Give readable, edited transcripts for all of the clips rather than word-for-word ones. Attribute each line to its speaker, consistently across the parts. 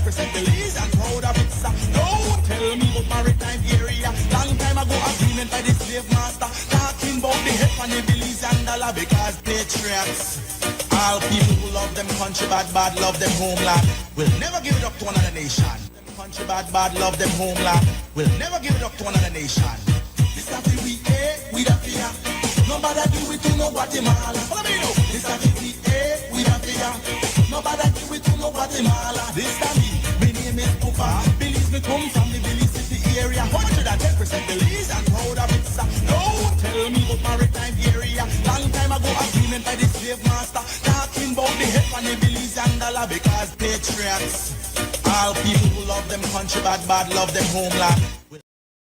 Speaker 1: 10% Belize and proud of it, sir. Don't tell me about maritime area. Long time ago, agreement by the slave master. Talking about the head on the Belize and dollar because patriots. All people who love them country bad, love them homeland. Will never give it up to another nation. Country bad, love them homeland. Will never give it up to another nation. This is the we we the fear. Nobody do it to no Guatemala. Follow me now. This is the we the fear. Nobody do it to no Guatemala. This is me. My name is Pupa. Belize me come from the Belize City area. 110% Belize and proud of it, sir. Don't tell me about maritime area. Long time ago, agreement by the slave master. Talking about the head on the Belize and dollar because patriots. All people who love them country bad, love them homeland.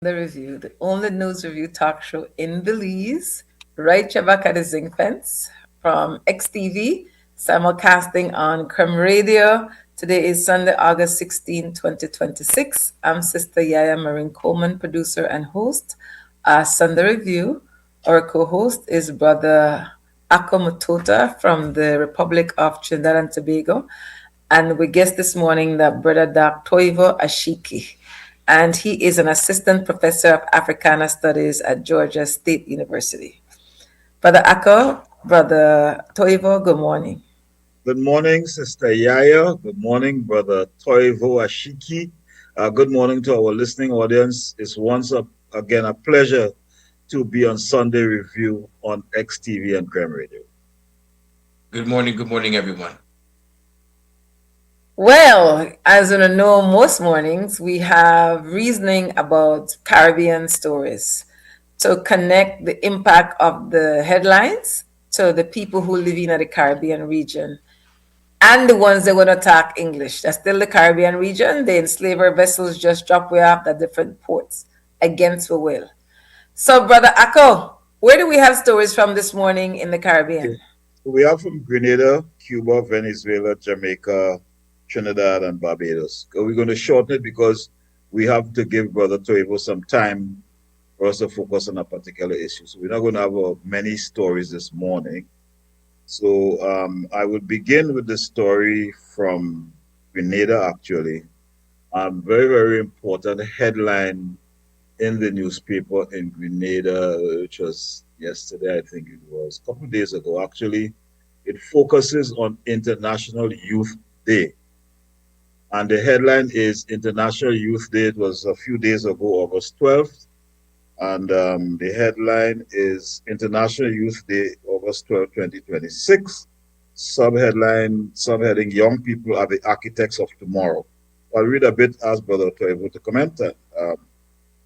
Speaker 2: The review, the only news review talk show in Belize, right back at the zinc fence from XTV, simulcasting on Creme Radio. Today is Sunday, August 16, 2026. I'm Sister YaYa Marin Coleman, producer and host. Sunday Review. Our co-host is Brother Mutota from the Republic of Trinidad and Tobago. And we guessed this morning that Brother Toivo Asheeke. And he is an assistant professor of Africana studies at Georgia State University. Brother Brother Toivo, good morning.
Speaker 3: Good morning, Sister YaYa. Good morning, Brother Toivo Asheeke. Good morning to our listening audience. It's once again a pleasure to be on Sunday Review on XTV and Creme Radio.
Speaker 4: Good morning, everyone.
Speaker 2: Well, as you know, most mornings we have reasoning about Caribbean stories to connect the impact of the headlines to the people who live in the Caribbean region and the ones that want to talk English. That's still the Caribbean region. The enslaver vessels just drop way off at different ports against the will. So, Brother Akko, where do we have stories from this morning in the Caribbean?
Speaker 3: We are from Grenada, Cuba, Venezuela, Jamaica, Trinidad, and Barbados. We're going to shorten it because we have to give Brother Toivo some time for us to focus on a particular issue. So we're not going to have many stories this morning. So I will begin with the story from Grenada, actually. Very, very important headline in the newspaper in Grenada, which was yesterday, I think it was, a couple of days ago, actually. It focuses on International Youth Day. And the headline is International Youth Day. It was a few days ago, August 12th. And the headline is International Youth Day, August 12, 2026. Subheading, Young People are the Architects of Tomorrow. I'll read a bit, ask Brother Toivo to comment.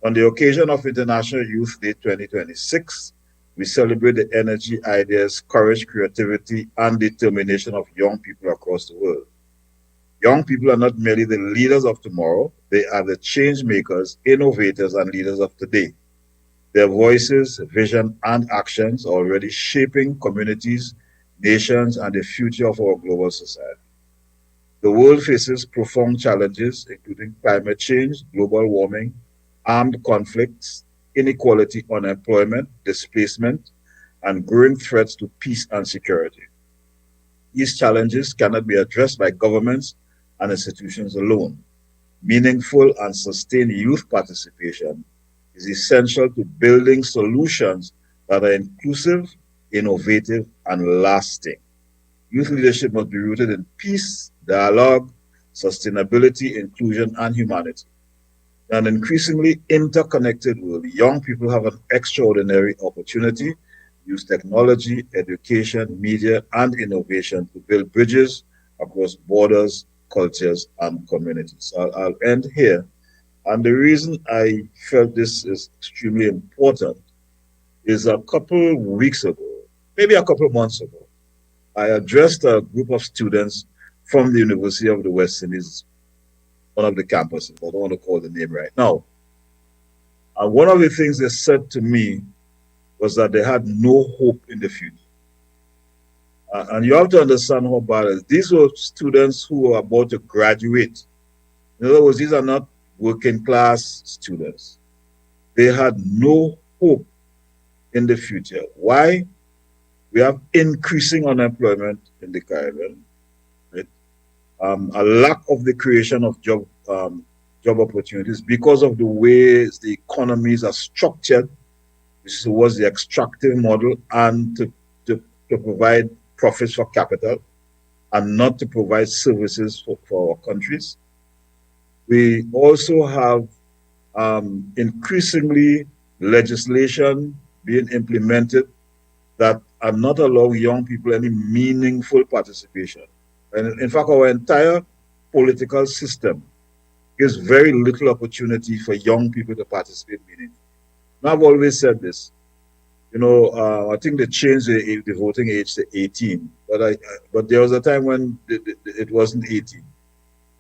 Speaker 3: On the occasion of International Youth Day 2026, we celebrate the energy, ideas, courage, creativity, and determination of young people across the world. Young people are not merely the leaders of tomorrow, they are the change makers, innovators, and leaders of today. Their voices, vision, and actions are already shaping communities, nations, and the future of our global society. The world faces profound challenges, including climate change, global warming, armed conflicts, inequality, unemployment, displacement, and growing threats to peace and security. These challenges cannot be addressed by governments and institutions alone. Meaningful and sustained youth participation is essential to building solutions that are inclusive, innovative, and lasting. Youth leadership must be rooted in peace, dialogue, sustainability, inclusion, and humanity. In an increasingly interconnected world, young people have an extraordinary opportunity to use technology, education, media, and innovation to build bridges across borders, cultures, and communities. I'll end here. And the reason I felt this is extremely important is a couple weeks ago, maybe a couple months ago, I addressed a group of students from the University of the West Indies, one of the campuses. I don't want to call the name right now. And one of the things they said to me was that they had no hope in the future. And you have to understand how bad it is. These were students who were about to graduate. In other words, these are not working class students. They had no hope in the future. Why? We have increasing unemployment in the Caribbean. Right? a lack of the creation of job opportunities because of the ways the economies are structured, which was the extractive model, and to provide profits for capital and not to provide services for our countries. We also have increasingly legislation being implemented that are not allowing young people any meaningful participation. And in fact, our entire political system gives very little opportunity for young people to participate meaningfully. And I've always said this. I think they changed the voting age to 18, but there was a time when it wasn't 18.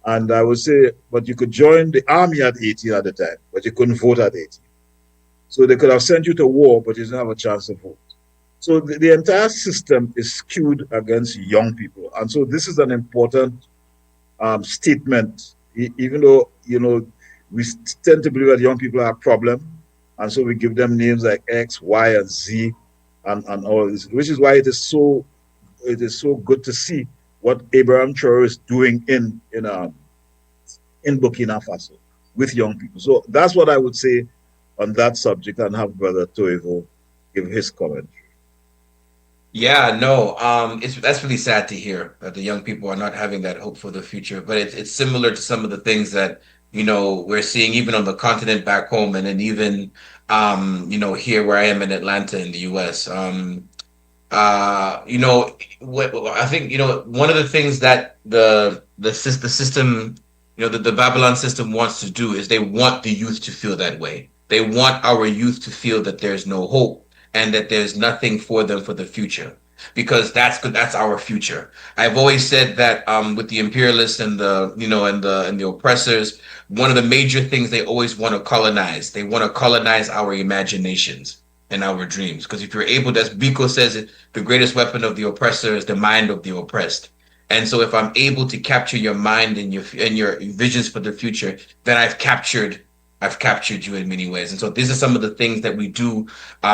Speaker 3: And I would say, but you could join the army at 18 at the time, but you couldn't vote at 18. So they could have sent you to war, but you didn't have a chance to vote. So the entire system is skewed against young people. And so this is an important statement, even though, we tend to believe that young people are a problem. And so we give them names like X, Y, and Z, and all this, which is why it is so good to see what Abraham Traore is doing in Burkina Faso with young people. So that's what I would say on that subject, and have Brother Toivo give his comment.
Speaker 4: Yeah, no, that's really sad to hear that the young people are not having that hope for the future. But it's similar to some of the things that we're seeing even on the continent back home, and then even here where I am in Atlanta in the U.S. What I think one of the things that the system, the Babylon system wants to do is they want the youth to feel that way. They want our youth to feel that there's no hope and that there's nothing for them for the future, because that's our future. I've always said that with the imperialists and the oppressors, one of the major things they always want to colonize. They want to colonize our imaginations and our dreams. Because if you're able to, as Biko says it, the greatest weapon of the oppressor is the mind of the oppressed. And so if I'm able to capture your mind and your visions for the future, then I've captured you in many ways. And so these are some of the things that we do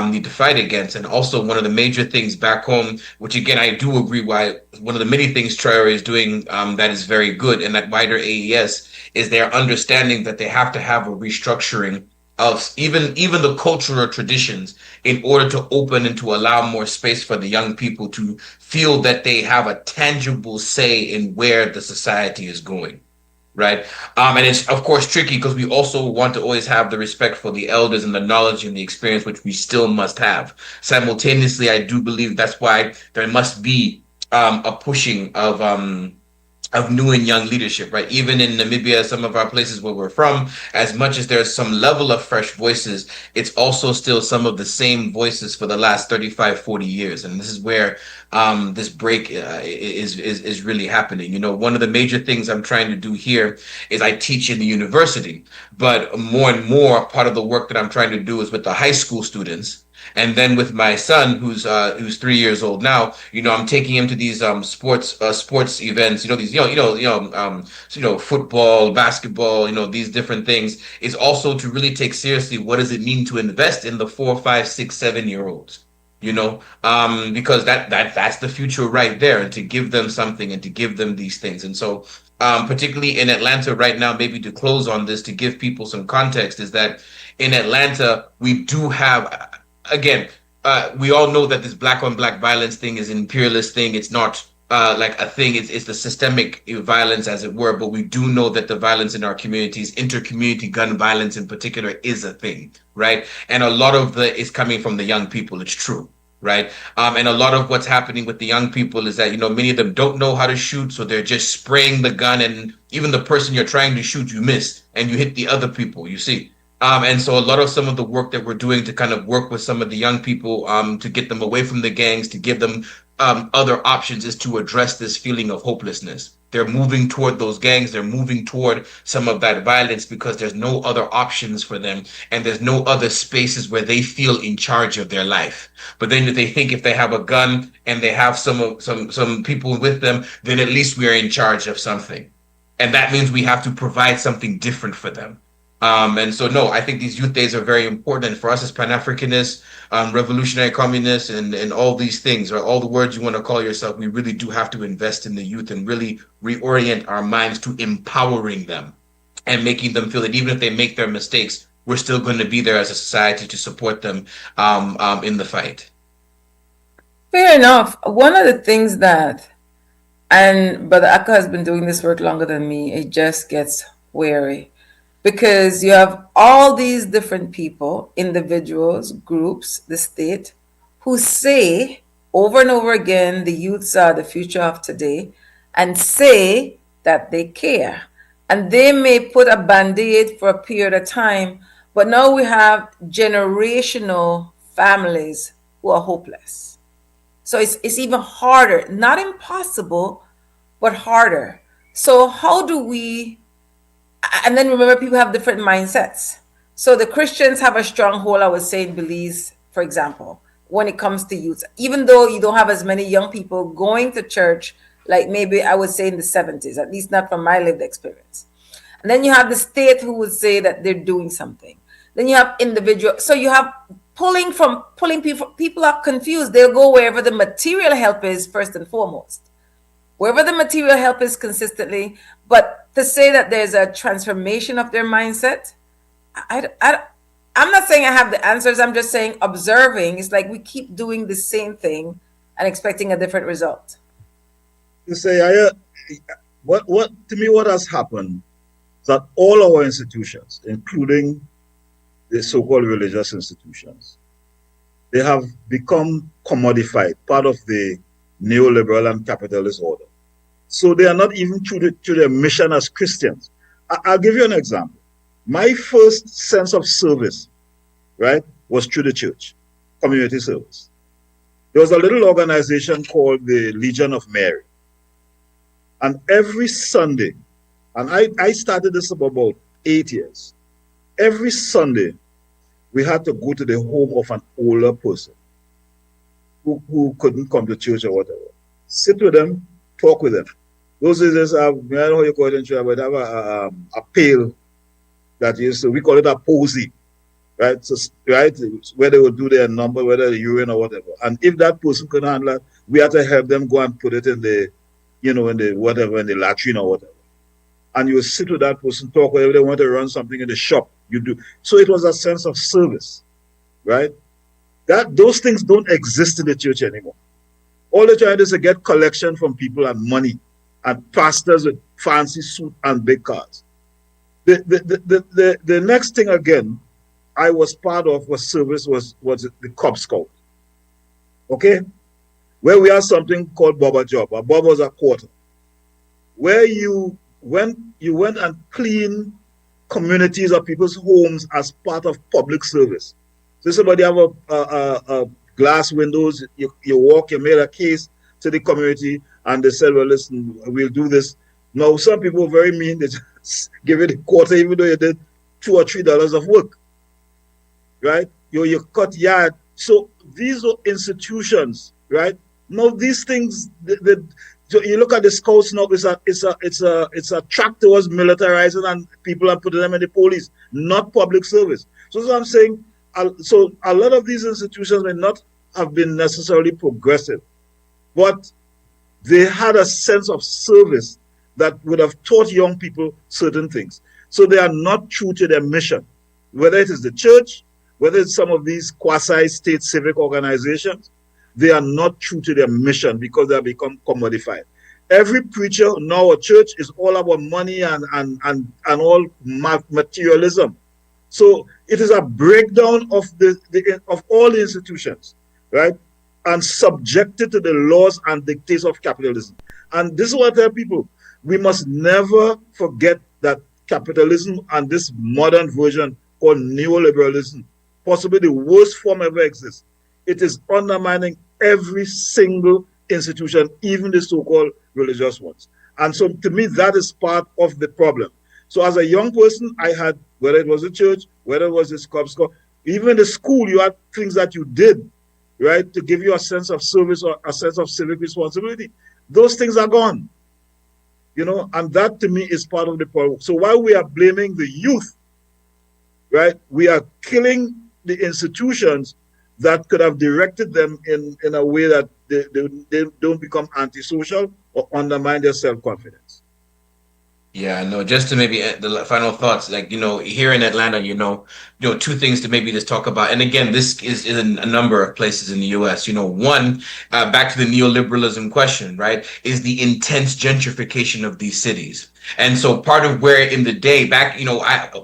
Speaker 4: need to fight against. And also one of the major things back home, which again, I do agree why one of the many things Traore is doing that is very good, and that wider AES, is their understanding that they have to have a restructuring of even the cultural traditions in order to open and to allow more space for the young people to feel that they have a tangible say in where the society is going. Right. And it's, of course, tricky because we also want to always have the respect for the elders and the knowledge and the experience, which we still must have. Simultaneously, I do believe that's why there must be a pushing of new and young leadership, right? Even in Namibia, some of our places where we're from, as much as there's some level of fresh voices, it's also still some of the same voices for the last 35, 40 years. And this is where this break is really happening. One of the major things I'm trying to do here is I teach in the university, but more and more part of the work that I'm trying to do is with the high school students. And then with my son, who's 3 years old now, I'm taking him to these sports events, these football, basketball, these different things, is also to really take seriously what does it mean to invest in the 4, 5, 6, 7-year-olds. Because that's the future right there, and to give them something and to give them these things. And so particularly in Atlanta right now, maybe to close on this, to give people some context, is that in Atlanta, we do have, again, we all know that this black on black violence thing is an imperialist thing. It's not like a thing. It's the systemic violence, as it were. But we do know that the violence in our communities, inter-community gun violence in particular, is a thing, right? And a lot of is coming from the young people. It's true, right? And a lot of what's happening with the young people is that, many of them don't know how to shoot. So they're just spraying the gun, and even the person you're trying to shoot, you miss, and you hit the other people, you see. And so a lot of some of the work that we're doing to kind of work with some of the young people to get them away from the gangs, to give them other options, is to address this feeling of hopelessness. They're moving toward those gangs. They're moving toward some of that violence because there's no other options for them, and there's no other spaces where they feel in charge of their life. But then if they think if they have a gun and they have some people with them, then at least we are in charge of something. And that means we have to provide something different for them. And so, no, I think these youth days are very important. And for us as Pan-Africanists, revolutionary communists, and all these things, or all the words you want to call yourself, we really do have to invest in the youth and really reorient our minds to empowering them and making them feel that even if they make their mistakes, we're still going to be there as a society to support them in the fight.
Speaker 2: Fair enough. One of the things that, and Brother Akka has been doing this work longer than me, it just gets weary. Because you have all these different people, individuals, groups, the state, who say over and over again the youths are the future of today, and say that they care. And they may put a band-aid for a period of time, but now we have generational families who are hopeless. So it's even harder, not impossible, but harder. So how do we, and then remember, people have different mindsets. So the Christians have a stronghold, I would say, in Belize, for example, when it comes to youth. Even though you don't have as many young people going to church, like maybe I would say in the 70s, at least not from my lived experience. And then you have the state who would say that they're doing something. Then you have individual. So you have pulling people. People are confused. They'll go wherever the material help is first and foremost. Wherever the material help is consistently, but to say that there's a transformation of their mindset, I'm not saying I have the answers. I'm just saying observing. It's like we keep doing the same thing and expecting a different result.
Speaker 3: You say, YaYa, what to me, what has happened is that all our institutions, including the so-called religious institutions, they have become commodified, part of the neoliberal and capitalist order. So they are not even true to their mission as Christians. I'll give you an example. My first sense of service, right, was through the church, community service. There was a little organization called the Legion of Mary. And every Sunday, and I started this about 8 years, every Sunday, we had to go to the home of an older person who couldn't come to church or whatever. Sit with them, talk with them. Those days, I don't know how you call it in Trinidad, but have a pail that is, we call it a posy, right? So, right, where they would do their number, whether the urine or whatever. And if that person couldn't handle it, we had to help them go and put it in the, in the latrine or whatever. And you would sit with that person, talk, whether they want to run something in the shop, you do. So it was a sense of service, right? Those things don't exist in the church anymore. All they're trying is to get collection from people and money, and pastors with fancy suit and big cars. The next thing again I was part of was service was the Cub Scout. Okay? Where we have something called Boba Job. A Bob was a quarter. Where you went and clean communities or people's homes as part of public service. So somebody have a glass windows, you walk, you made a case to the community, and they said, well, listen, we'll do this. Now, some people are very mean. They just give you the quarter, even though you did $2 or $3 of work, right? You cut yard. So these are institutions, right? Now, these things, so you look at the scouts now, it's a track towards militarizing and people are putting them in the police, not public service. So I'm saying, so a lot of these institutions may not have been necessarily progressive, but they had a sense of service that would have taught young people certain things. So they are not true to their mission, whether it is the church, whether it's some of these quasi-state civic organizations, they are not true to their mission because they have become commodified. Every preacher now at church is all about money and all materialism. So it is a breakdown of of all the institutions, right? And subjected to the laws and dictates of capitalism. And this is what I tell people. We must never forget that capitalism and this modern version called neoliberalism, possibly the worst form ever exists, it is undermining every single institution, even the so-called religious ones. And so to me, that is part of the problem. So as a young person, I had, whether it was the church, whether it was the Cub Scout, even the school, you had things that you did, right, to give you a sense of service or a sense of civic responsibility. Those things are gone, and that to me is part of the problem. So while we are blaming the youth right? We are killing the institutions that could have directed them in a way that they don't become antisocial or undermine their self-confidence.
Speaker 4: Yeah, no, just to maybe the final thoughts, like, here in Atlanta, two things to maybe just talk about. And again, this is in a number of places in the US. One, back to the neoliberalism question, right, is the intense gentrification of these cities. And so part of where in the day back,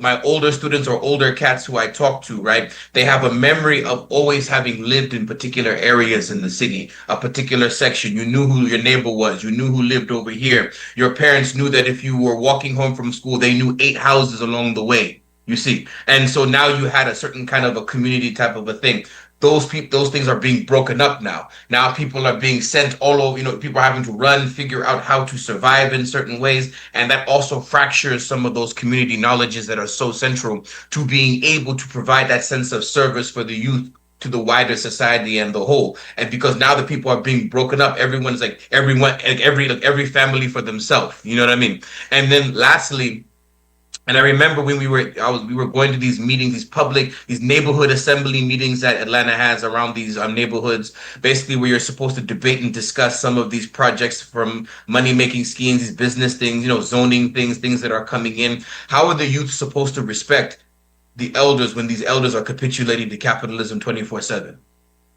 Speaker 4: my older students or older cats who I talk to, right, they have a memory of always having lived in particular areas in the city, a particular section. You knew who your neighbor was. You knew who lived over here. Your parents knew that if you were walking home from school, they knew 8 houses along the way, you see. And so now you had a certain kind of a community type of a thing. Those things are being broken up now. Now people are being sent all over, people are having to run, figure out how to survive in certain ways. And that also fractures some of those community knowledges that are so central to being able to provide that sense of service for the youth to the wider society and the whole. And because now the people are being broken up, everyone's like every family for themselves. You know what I mean? And then lastly, and I remember when we were going to these meetings, these neighborhood assembly meetings that Atlanta has around these neighborhoods, basically where you're supposed to debate and discuss some of these projects from money-making schemes, these business things, zoning things that are coming in. How are the youth supposed to respect the elders when these elders are capitulating to capitalism 24/7?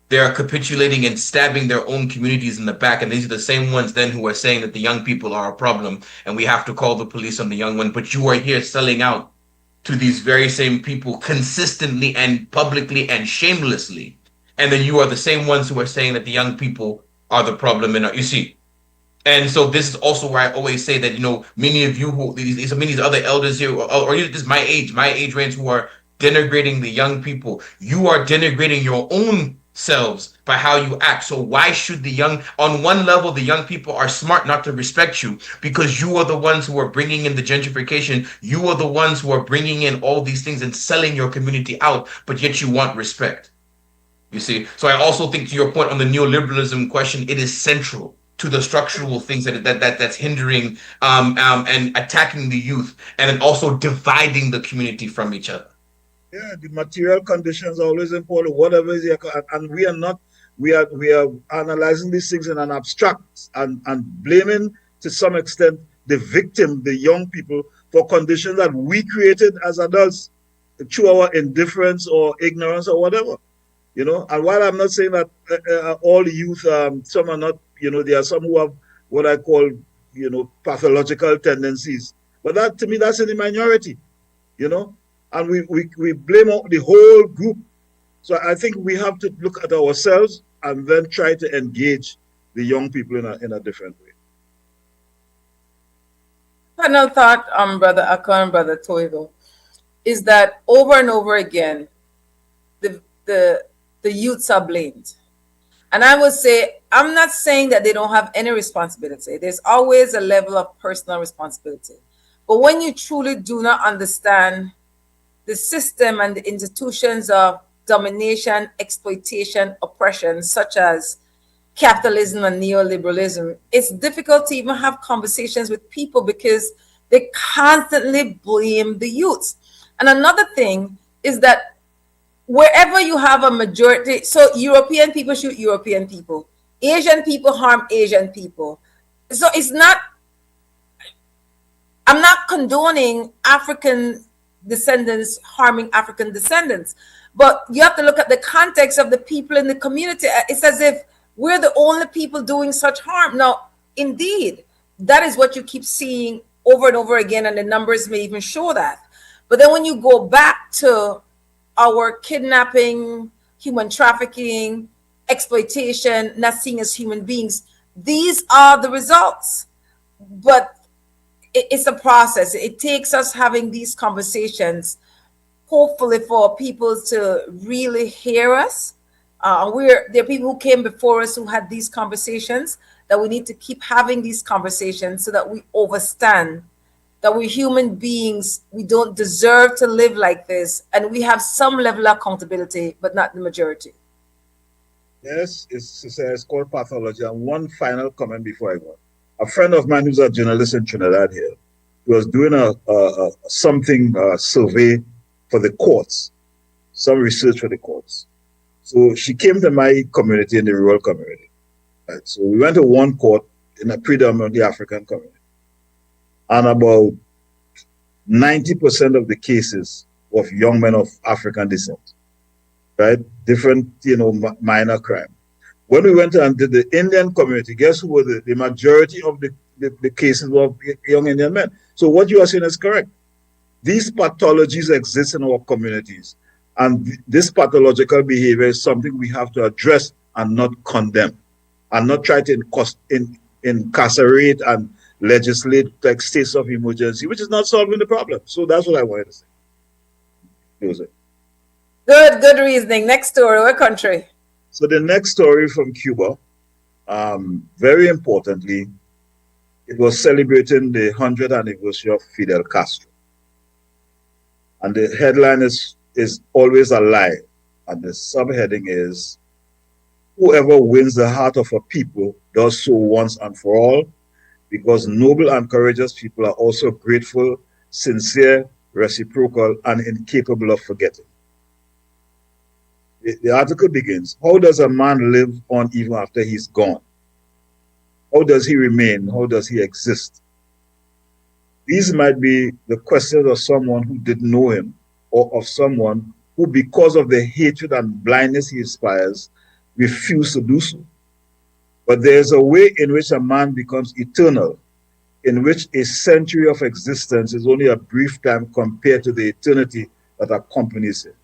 Speaker 4: They are capitulating and stabbing their own communities in the back. And these are the same ones then who are saying that the young people are a problem and we have to call the police on the young one. But you are here selling out to these very same people consistently and publicly and shamelessly. And then you are the same ones who are saying that the young people are the problem. And you see, and so this is also where I always say that, many of you many of these other elders here, or just my age range, who are denigrating the young people, you are denigrating your own selves by how you act. So why should on one level, the young people are smart not to respect you because you are the ones who are bringing in the gentrification. You are the ones who are bringing in all these things and selling your community out, but yet you want respect. You see? So I also think, to your point on the neoliberalism question, it is central to the structural things that's hindering and attacking the youth, and then also dividing the community from each other.
Speaker 3: Yeah, the material conditions are always important. Whatever is here, and we are analyzing these things in an abstract and blaming to some extent the victim, the young people, for conditions that we created as adults through our indifference or ignorance or whatever. And while I'm not saying that all youth, some are not, there are some who have what I call, pathological tendencies, but that, to me, that's in the minority, and we blame the whole group. So I think we have to look at ourselves and then try to engage the young people in a different way.
Speaker 2: Final thought, Brother Akon and Brother Toivo, is that over and over again, the youths are blamed. And I would say, I'm not saying that they don't have any responsibility. There's always a level of personal responsibility. But when you truly do not understand the system and the institutions of domination, exploitation, oppression, such as capitalism and neoliberalism, it's difficult to even have conversations with people because they constantly blame the youth. And another thing is that wherever you have a majority, so European people shoot European people, Asian people harm Asian people. So I'm not condoning African descendants harming African descendants, but you have to look at the context of the people in the community. It's as if we're the only people doing such harm. Now, indeed, that is what you keep seeing over and over again, and the numbers may even show that. But then when you go back to our kidnapping, human trafficking, exploitation, not seen as human beings, these are the results. But it's a process. It takes us having these conversations, hopefully for people to really hear us. There are people who came before us who had these conversations, that we need to keep having these conversations so that we understand that we're human beings. We don't deserve to live like this. And we have some level of accountability, but not the majority.
Speaker 3: Yes, it's called pathology. And one final comment before I go. A friend of mine who's a journalist in Trinidad here, he was doing a survey for the courts, some research for the courts. So she came to my community, in the rural community. Right? So we went to one court in a predominantly African community. And about 90% of the cases of young men of African descent, right? Different, minor crime. When we went and did the Indian community, guess who were the majority of the cases of young Indian men? So what you are saying is correct. These pathologies exist in our communities. And this pathological behavior is something we have to address and not condemn, and not try to incarcerate and legislate like states of emergency, which is not solving the problem. So that's what I wanted to say. Close it.
Speaker 2: Good reasoning. Next story, what country?
Speaker 3: So the next story from Cuba, very importantly, it was celebrating the 100th anniversary of Fidel Castro. And the headline is always a lie. And the subheading is, whoever wins the heart of a people does so once and for all, because noble and courageous people are also grateful, sincere, reciprocal, and incapable of forgetting. The article begins, how does a man live on even after he's gone? How does he remain? How does he exist? These might be the questions of someone who didn't know him, or of someone who, because of the hatred and blindness he inspires, refused to do so. But there is a way in which a man becomes eternal, in which a century of existence is only a brief time compared to the eternity that accompanies it.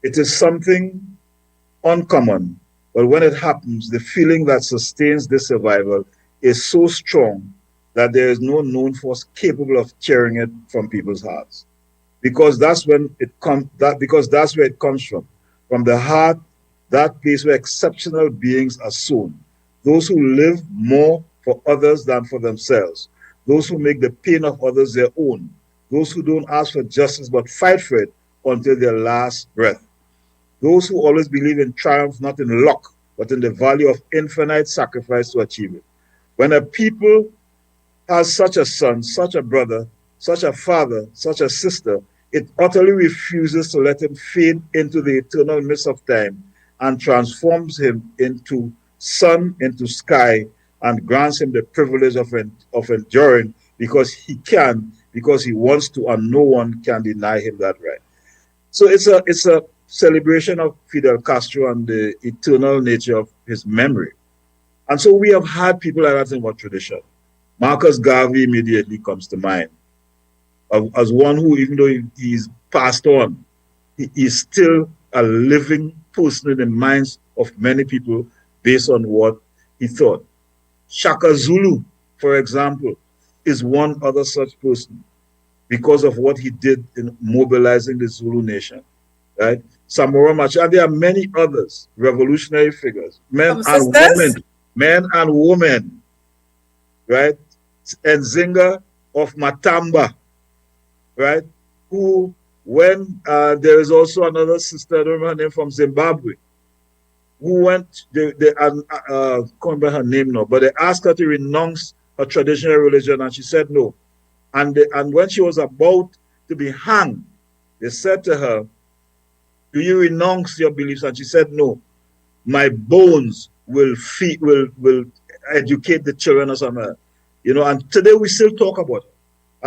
Speaker 3: It is something uncommon, but when it happens, the feeling that sustains this survival is so strong that there is no known force capable of tearing it from people's hearts. Because that's when it comes. Because that's where it comes from the heart, that place where exceptional beings are sown. Those who live more for others than for themselves. Those who make the pain of others their own. Those who don't ask for justice but fight for it until their last breath. Those who always believe in triumph, not in luck, but in the value of infinite sacrifice to achieve it. When a people has such a son, such a brother, such a father, such a sister, it utterly refuses to let him fade into the eternal mist of time and transforms him into sun, into sky, and grants him the privilege of enduring because he can, because he wants to, and no one can deny him that right. So it's a celebration of Fidel Castro and the eternal nature of his memory. And so we have had people like that in our tradition. Marcus Garvey immediately comes to mind as one who, even though he's passed on, he is still a living person in the minds of many people based on what he thought. Shaka Zulu, for example, is one other such person because of what he did in mobilizing the Zulu nation, right? Samora Machel, and there are many others, revolutionary figures, men and women, right? Nzinga of Matamba, right? Who, when there is also another sister, I don't remember her name, from Zimbabwe, who went, can't remember her name now, but they asked her to renounce her traditional religion, and she said no. And when she was about to be hanged, they said to her, do you renounce your beliefs? And she said no. My bones will educate the children of some earth. And today we still talk about it.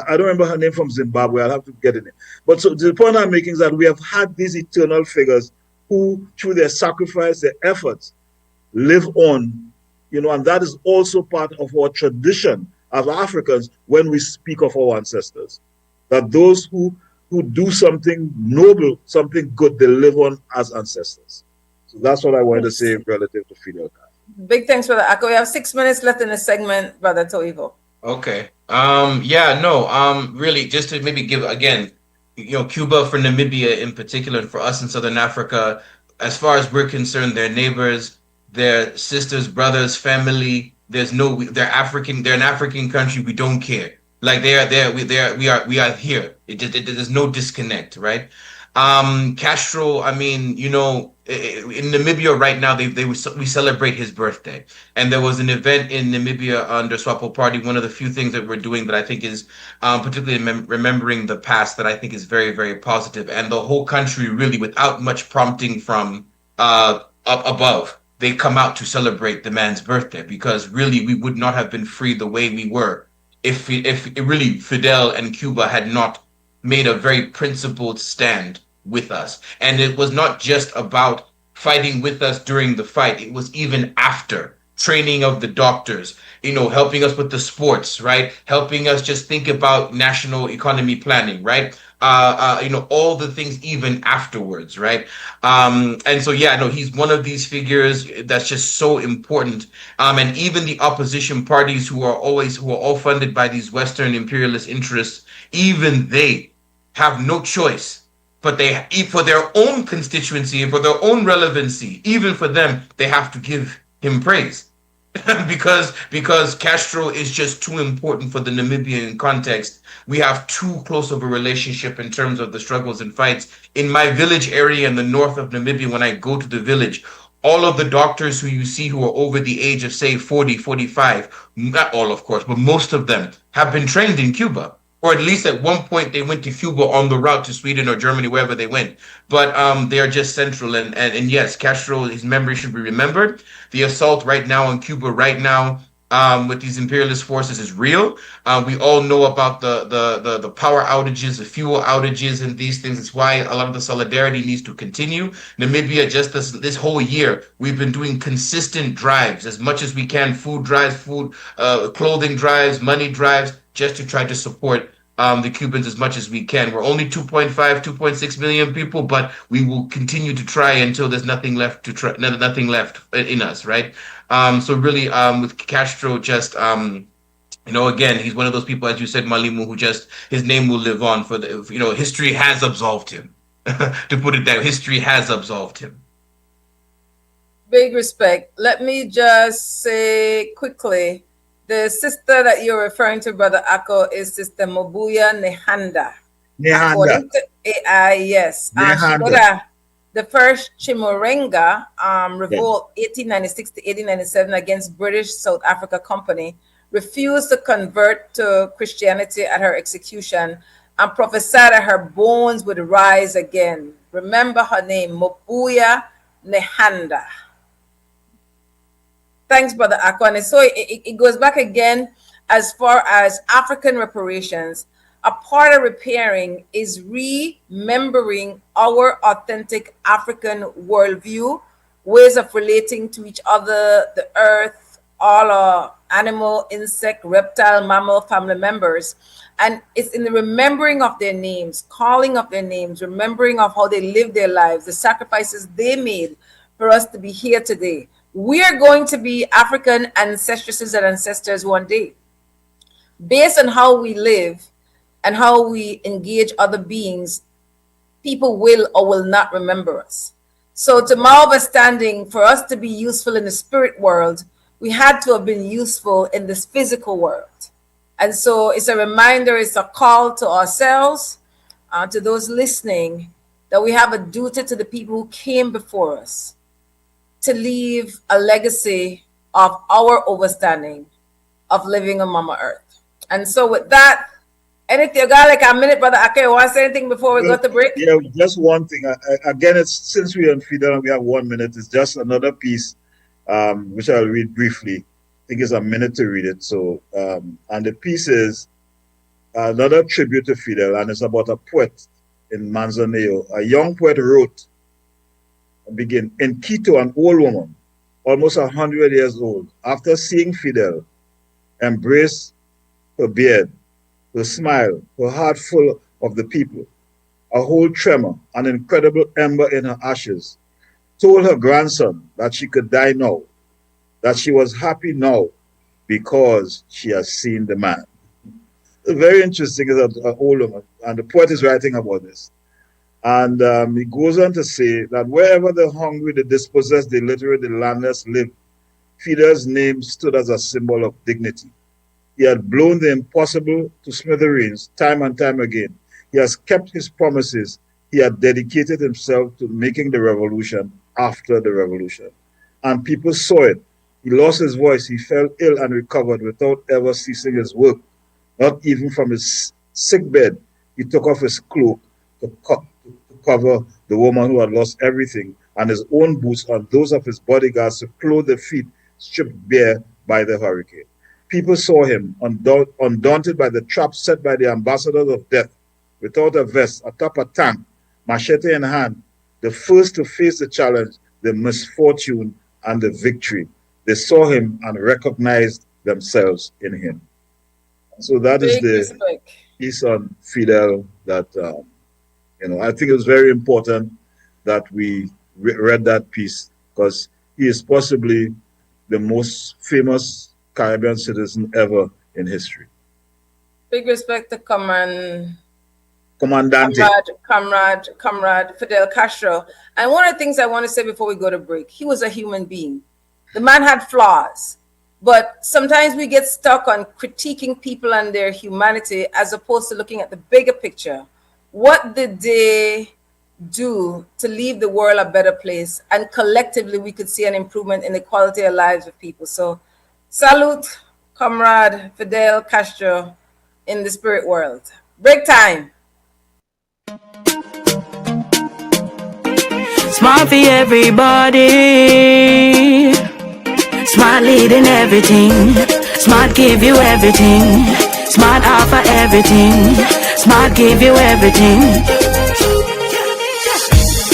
Speaker 3: I don't remember her name from Zimbabwe. I'll have to get it in. But so the point I'm making is that we have had these eternal figures who, through their sacrifice, their efforts, live on, and that is also part of our tradition as Africans when we speak of our ancestors. That those who do something noble, something good, they live on as ancestors. So that's what I wanted to say relative to Fidel Castro.
Speaker 2: Big thanks, Brother Akko. We have 6 minutes left in the segment, Brother Toivo.
Speaker 4: Okay. Really, just to maybe give again, Cuba, for Namibia in particular, and for us in Southern Africa, as far as we're concerned, their neighbors, their sisters, brothers, family. They're African. They're an African country. We don't care. Like we are here. There's no disconnect, right? Castro, I mean, you know, in Namibia right now, we celebrate his birthday, and there was an event in Namibia under Swapo Party. One of the few things that we're doing that I think is, particularly remembering the past, that I think is very, very positive, and the whole country really, without much prompting from up above, they come out to celebrate the man's birthday because really we would not have been free the way we were if really Fidel and Cuba had not made a very principled stand with us. And it was not just about fighting with us during the fight, it was even after training of the doctors, you know, helping us with the sports, right? Helping us just think about national economy planning, right? You know, all the things even afterwards, right? And so, yeah, no, he's one of these figures that's just so important. And even the opposition parties who are all funded by these Western imperialist interests, even they have no choice, but they, for their own constituency and for their own relevancy, even for them, they have to give him praise. because Castro is just too important for the Namibian context. We have too close of a relationship in terms of the struggles and fights. In my village area in the north of Namibia, when I go to the village, all of the doctors who you see who are over the age of, say, 40, 45, not all, of course, but most of them have been trained in Cuba. Or at least at one point they went to Cuba on the route to Sweden or Germany, wherever they went. But they are just central. And yes, Castro, his memory should be remembered. The assault right now on Cuba right now with these imperialist forces is real. We all know about the power outages, the fuel outages, and these things. It's why a lot of the solidarity needs to continue. Namibia, just this whole year, we've been doing consistent drives as much as we can, food drives, clothing drives, money drives, just to try to support the Cubans as much as we can. We're only 2.5, 2.6 million people, but we will continue to try until there's nothing left nothing left in us, right? So really, with Castro, just you know, again, he's one of those people, as you said, Malimu, who just his name will live on for the, you know, history has absolved him. To put it that, history has absolved him.
Speaker 2: Big respect. Let me just say quickly, the sister that you're referring to, Brother Ako, is Sister Mobuya Nehanda. According to AI, yes. She got the first Chimurenga revolt, 1896 to 1897, against British South Africa Company, refused to convert to Christianity at her execution and prophesied that her bones would rise again. Remember her name, Mobuya Nehanda. Thanks, Brother Ako. And so it goes back again as far as African reparations. A part of repairing is remembering our authentic African worldview, ways of relating to each other, the earth, all our animal, insect, reptile, mammal family members. And it's in the remembering of their names, calling of their names, remembering of how they lived their lives, the sacrifices they made for us to be here today. We are going to be African ancestresses and ancestors one day. Based on how we live and how we engage other beings, people will or will not remember us. So to my understanding, for us to be useful in the spirit world, we had to have been useful in this physical world. And so it's a reminder, it's a call to ourselves, to those listening, that we have a duty to the people who came before us to leave a legacy of our overstanding of living on Mama Earth. And so with that, anything, you got like a minute, Brother Ake, you want to say anything before we go to break?
Speaker 3: Yeah, just one thing. Again, it's since we're on Fidel and we have 1 minute, it's just another piece, which I'll read briefly. I think it's a minute to read it. So, and the piece is another tribute to Fidel, and it's about a poet in Manzanillo. A young poet wrote, begin, in Quito, an old woman, almost 100 years old, after seeing Fidel embrace her beard, her smile, her heart full of the people, a whole tremor, an incredible ember in her ashes, told her grandson that she could die now, that she was happy now because she has seen the man. Very interesting is an old woman, and the poet is writing about this. And he goes on to say that wherever the hungry, the dispossessed, the illiterate, the landless lived, Fidel's name stood as a symbol of dignity. He had blown the impossible to smithereens time and time again. He has kept his promises he had dedicated himself to making the revolution after the revolution. And people saw it. He lost his voice, he fell ill and recovered without ever ceasing his work. Not even from his sick bed, he took off his cloak to cover the woman who had lost everything, and his own boots and those of his bodyguards to clothe the feet stripped bare by the hurricane. People saw him, undaunted by the trap set by the ambassadors of death, without a vest, atop a tank, machete in hand, the first to face the challenge, the misfortune, and the victory. They saw him and recognized themselves in him. So that is the piece on Fidel that, I think it was very important that we read that piece, because he is possibly the most famous Caribbean citizen ever in history.
Speaker 2: Big respect to
Speaker 3: Comandante.
Speaker 2: Comrade Fidel Castro. And one of the things I want to say before we go to break, he was a human being. The man had flaws, but sometimes we get stuck on critiquing people and their humanity as opposed to looking at the bigger picture. What did they do to leave the world a better place? And collectively, we could see an improvement in the quality of lives of people. So salute, Comrade Fidel Castro in the spirit world. Break time.
Speaker 5: Smart for everybody. Smart leading everything. Smart give you everything. Smart offer everything. Smart give you everything.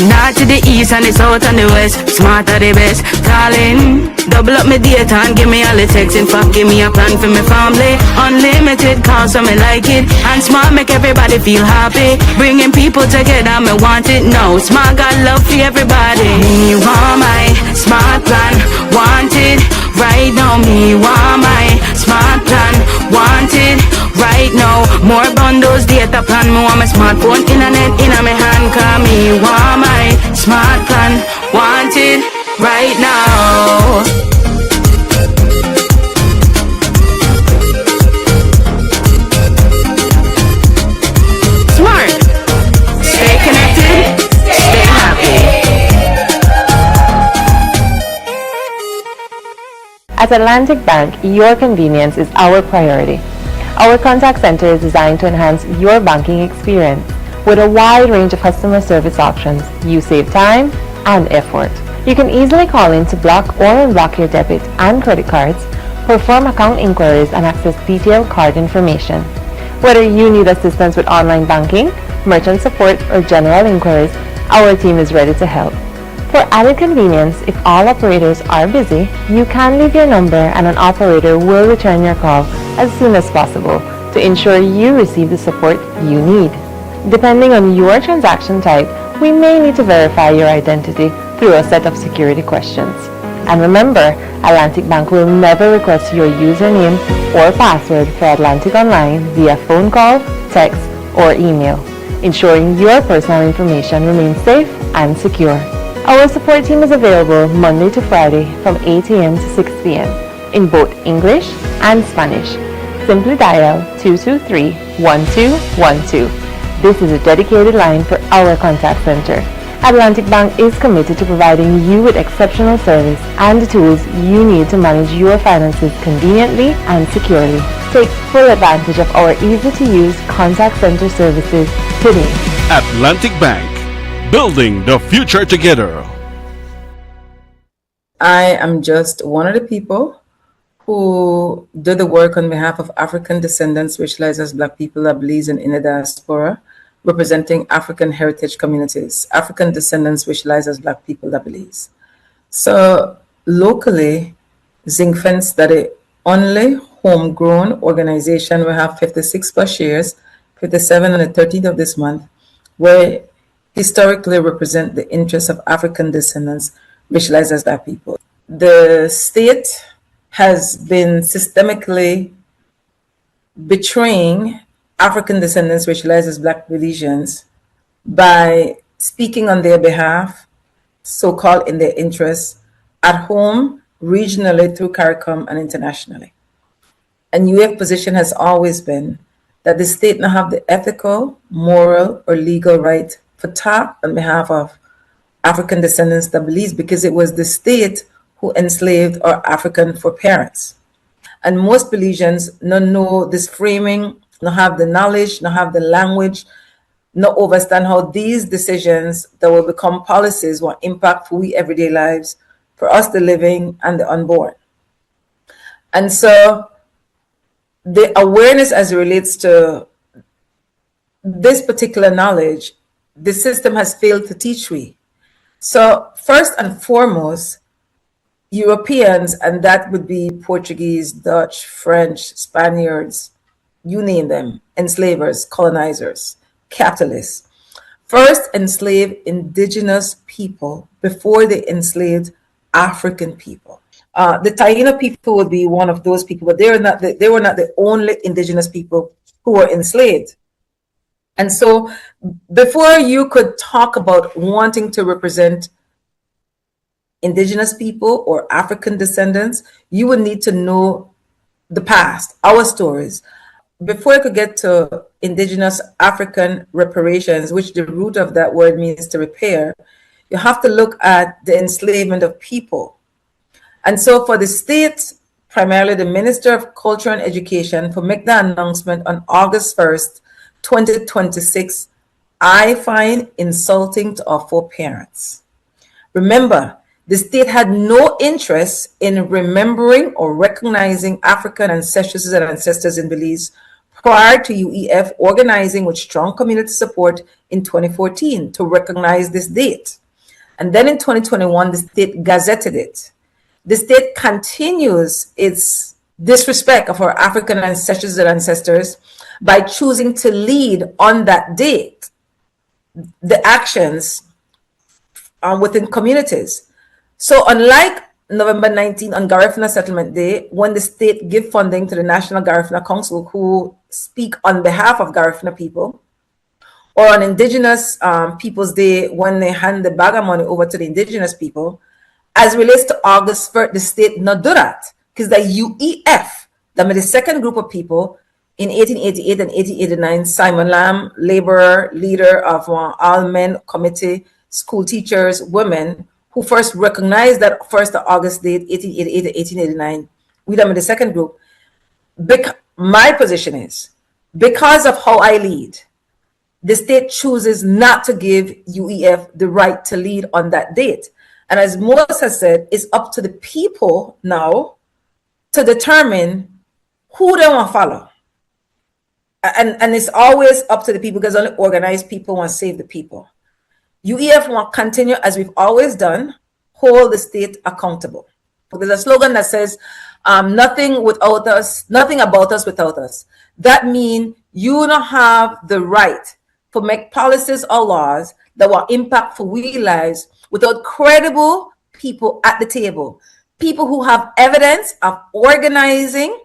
Speaker 5: North to the east and the south and the west. Smart are the best. Calling. Double up my data and give me all the text. In fact, give me a plan for my family. Unlimited calls so me like it. And Smart make everybody feel happy. Bringing people together, me want it now. Smart got love for everybody. Me want my Smart plan. Want it right now. Me want my Smart plan. Want it right now. More bundles, data plan. Me want my smartphone, internet in my hand. Cause me want my Smart plan. Want it right now. Smart. Stay connected. Stay happy.
Speaker 6: At Atlantic Bank, your convenience is our priority. Our contact center is designed to enhance your banking experience. With a wide range of customer service options, you save time and effort. You can easily call in to block or unblock your debit and credit cards, perform account inquiries, and access detailed card information. Whether you need assistance with online banking, merchant support, or general inquiries, our team is ready to help. For added convenience, if all operators are busy, you can leave your number and an operator will return your call as soon as possible to ensure you receive the support you need. Depending on your transaction type, we may need to verify your identity through a set of security questions. And remember, Atlantic Bank will never request your username or password for Atlantic Online via phone call, text, or email, ensuring your personal information remains safe and secure. Our support team is available Monday to Friday from 8 a.m. to 6 p.m. in both English and Spanish. Simply dial 223-1212. This is a dedicated line for our contact center. Atlantic Bank is committed to providing you with exceptional service and the tools you need to manage your finances conveniently and securely. Take full advantage of our easy-to-use contact center services today.
Speaker 7: Atlantic Bank, building the future together.
Speaker 2: I am just one of the people who do the work on behalf of African descendants, racialized as Black people that believes in the diaspora, representing African heritage communities, African descendants, racialized as Black people that believes. So locally, Zinc Fence, that is only homegrown organization, we have 56 plus years, 57 on the 13th of this month, where historically represent the interests of African descendants, racialized as Black people. The state has been systemically betraying African descendants, racialized as Black Belizeans, by speaking on their behalf, so-called in their interests, at home, regionally, through CARICOM, and internationally. And UF position has always been that the state not have the ethical, moral, or legal right for talk on behalf of African descendants, the Belize, because it was the state who enslaved our African foreparents. And most Belizeans no know this framing, no have the knowledge, no have the language, no understand how these decisions that will become policies will impact for we everyday lives, for us the living and the unborn. And so the awareness as it relates to this particular knowledge, the system has failed to teach we. So first and foremost, Europeans, and that would be Portuguese, Dutch, French, Spaniards, you name them, enslavers, colonizers, capitalists, first enslaved indigenous people before they enslaved African people. The Taino people would be one of those people, but they were not the only indigenous people who were enslaved. And so before you could talk about wanting to represent indigenous people or African descendants, you would need to know the past, our stories. Before you could get to indigenous African reparations, which the root of that word means to repair, you have to look at the enslavement of people. And so for the state, primarily the Minister of Culture and Education, for make that announcement on August 1st, 2026, I find insulting to our foreparents. Remember, the state had no interest in remembering or recognizing African ancestors and ancestors in Belize prior to UEF organizing with strong community support in 2014 to recognize this date. And then in 2021, the state gazetted it. The state continues its disrespect of our African ancestors and ancestors by choosing to lead on that date the actions within communities. So unlike November 19 on Garifuna Settlement Day, when the state give funding to the National Garifuna Council who speak on behalf of Garifuna people, or on Indigenous Peoples Day when they hand the bag of money over to the Indigenous people, as relates to August 1st, the state not do that. Because the UEF, that made the second group of people in 1888 and 1889, Simon Lamb, laborer, leader of all men committee, school teachers, women, who first recognized that 1st of August date, 1888 to 1889, we done with the second group. My position is, because of how I lead, the state chooses not to give UEF the right to lead on that date. And as Moses has said, it's up to the people now to determine who they want to follow. And it's always up to the people because only organized people want to save the people. UEF want to continue, as we've always done, hold the state accountable. There's a slogan that says, nothing without us, nothing about us without us. That means you don't have the right to make policies or laws that will impact for we lives without credible people at the table, people who have evidence of organizing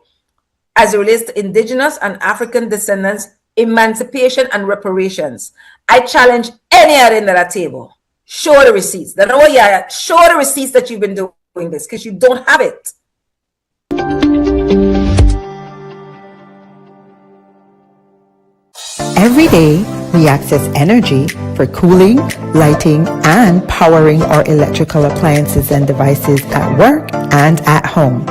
Speaker 2: as it relates to indigenous and African descendants, emancipation and reparations. I challenge any at the end of that table. Show the receipts. Then, oh yeah, show the receipts that you've been doing this because you don't have it.
Speaker 8: Every day, we access energy for cooling, lighting, and powering our electrical appliances and devices at work and at home.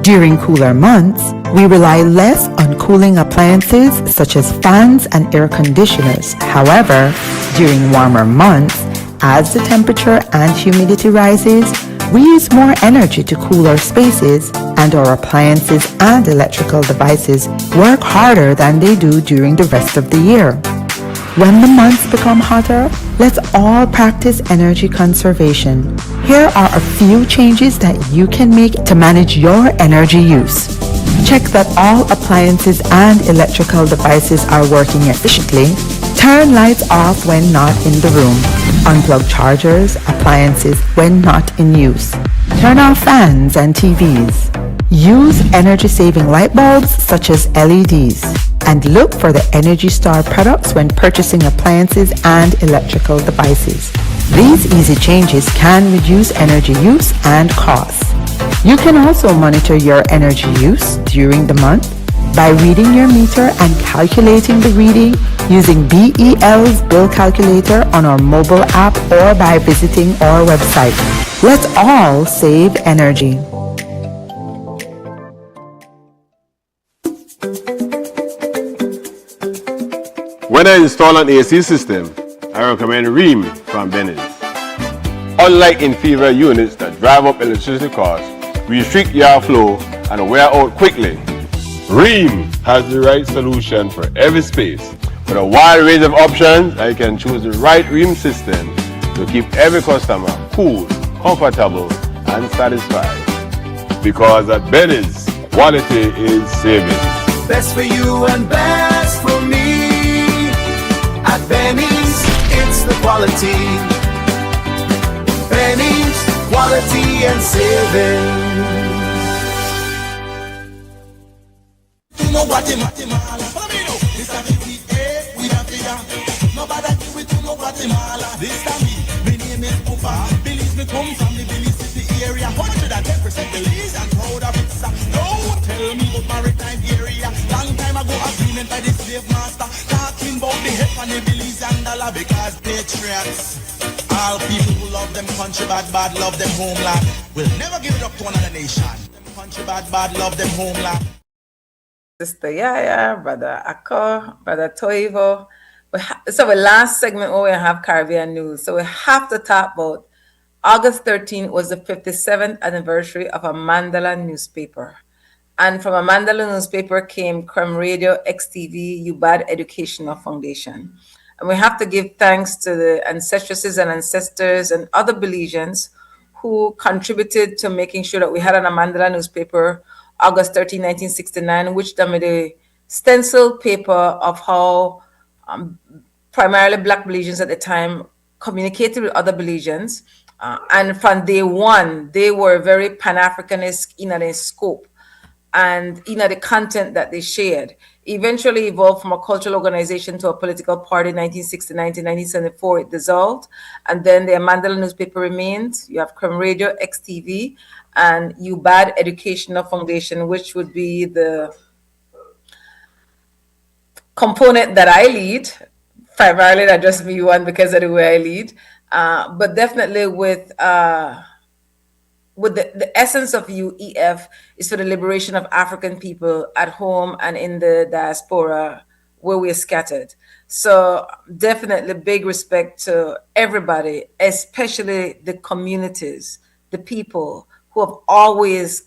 Speaker 8: During cooler months, we rely less on cooling appliances such as fans and air conditioners. However, during warmer months, as the temperature and humidity rises, we use more energy to cool our spaces, and our appliances and electrical devices work harder than they do during the rest of the year. When the months become hotter, let's all practice energy conservation. Here are a few changes that you can make to manage your energy use. Check that all appliances and electrical devices are working efficiently. Turn lights off when not in the room. Unplug chargers, appliances when not in use. Turn off fans and TVs. Use energy-saving light bulbs such as LEDs. And look for the Energy Star products when purchasing appliances and electrical devices. These easy changes can reduce energy use and costs. You can also monitor your energy use during the month by reading your meter and calculating the reading using BEL's bill calculator on our mobile app or by visiting our website. Let's all save energy.
Speaker 9: When I install an AC system, I recommend Ream from Bennett. Unlike inferior units that drive up electricity costs, restrict air flow, and wear out quickly, Ream has the right solution for every space. With a wide range of options, I can choose the right Ream system to keep every customer cool, comfortable, and satisfied. Because at Benny's, quality is saving.
Speaker 1: Best for you and best for me. At Benny's, it's the quality. Benny's, quality and saving. This time me name is Ufa. Belize me come from the Belize City area. 110% Belize and proud of it. Don't tell me about maritime area. Long time ago agreement by the slave master. Talking about the head and the Belize and dollar because patriots. All people who love them country bad love them homeland. Will never give it up to another nation. Country bad love them homeland.
Speaker 2: Sister YaYa, Brother Ako, Brother Toivo. So the last segment where we have Caribbean news. So we have to talk about August 13th was the 57th anniversary of a Mandala newspaper. And from a Mandala newspaper came Creme Radio, XTV, UBAD Educational Foundation. And we have to give thanks to the ancestresses and ancestors and other Belizeans who contributed to making sure that we had an Mandala newspaper August 13, 1969, which done with a stencil paper of how primarily Black Belizeans at the time communicated with other Belizeans. And from day one, they were very Pan-Africanist in their scope and in the content that they shared. Eventually evolved from a cultural organization to a political party in 1969 to 1974. It dissolved. And then the Mandala newspaper remained. You have Creme Radio, XTV, and UBAD Educational Foundation, which would be the component that I lead, primarily not just me one because of the way I lead, but definitely with the essence of UEF is for the liberation of African people at home and in the diaspora where we're scattered. So definitely big respect to everybody, especially the communities, the people who have always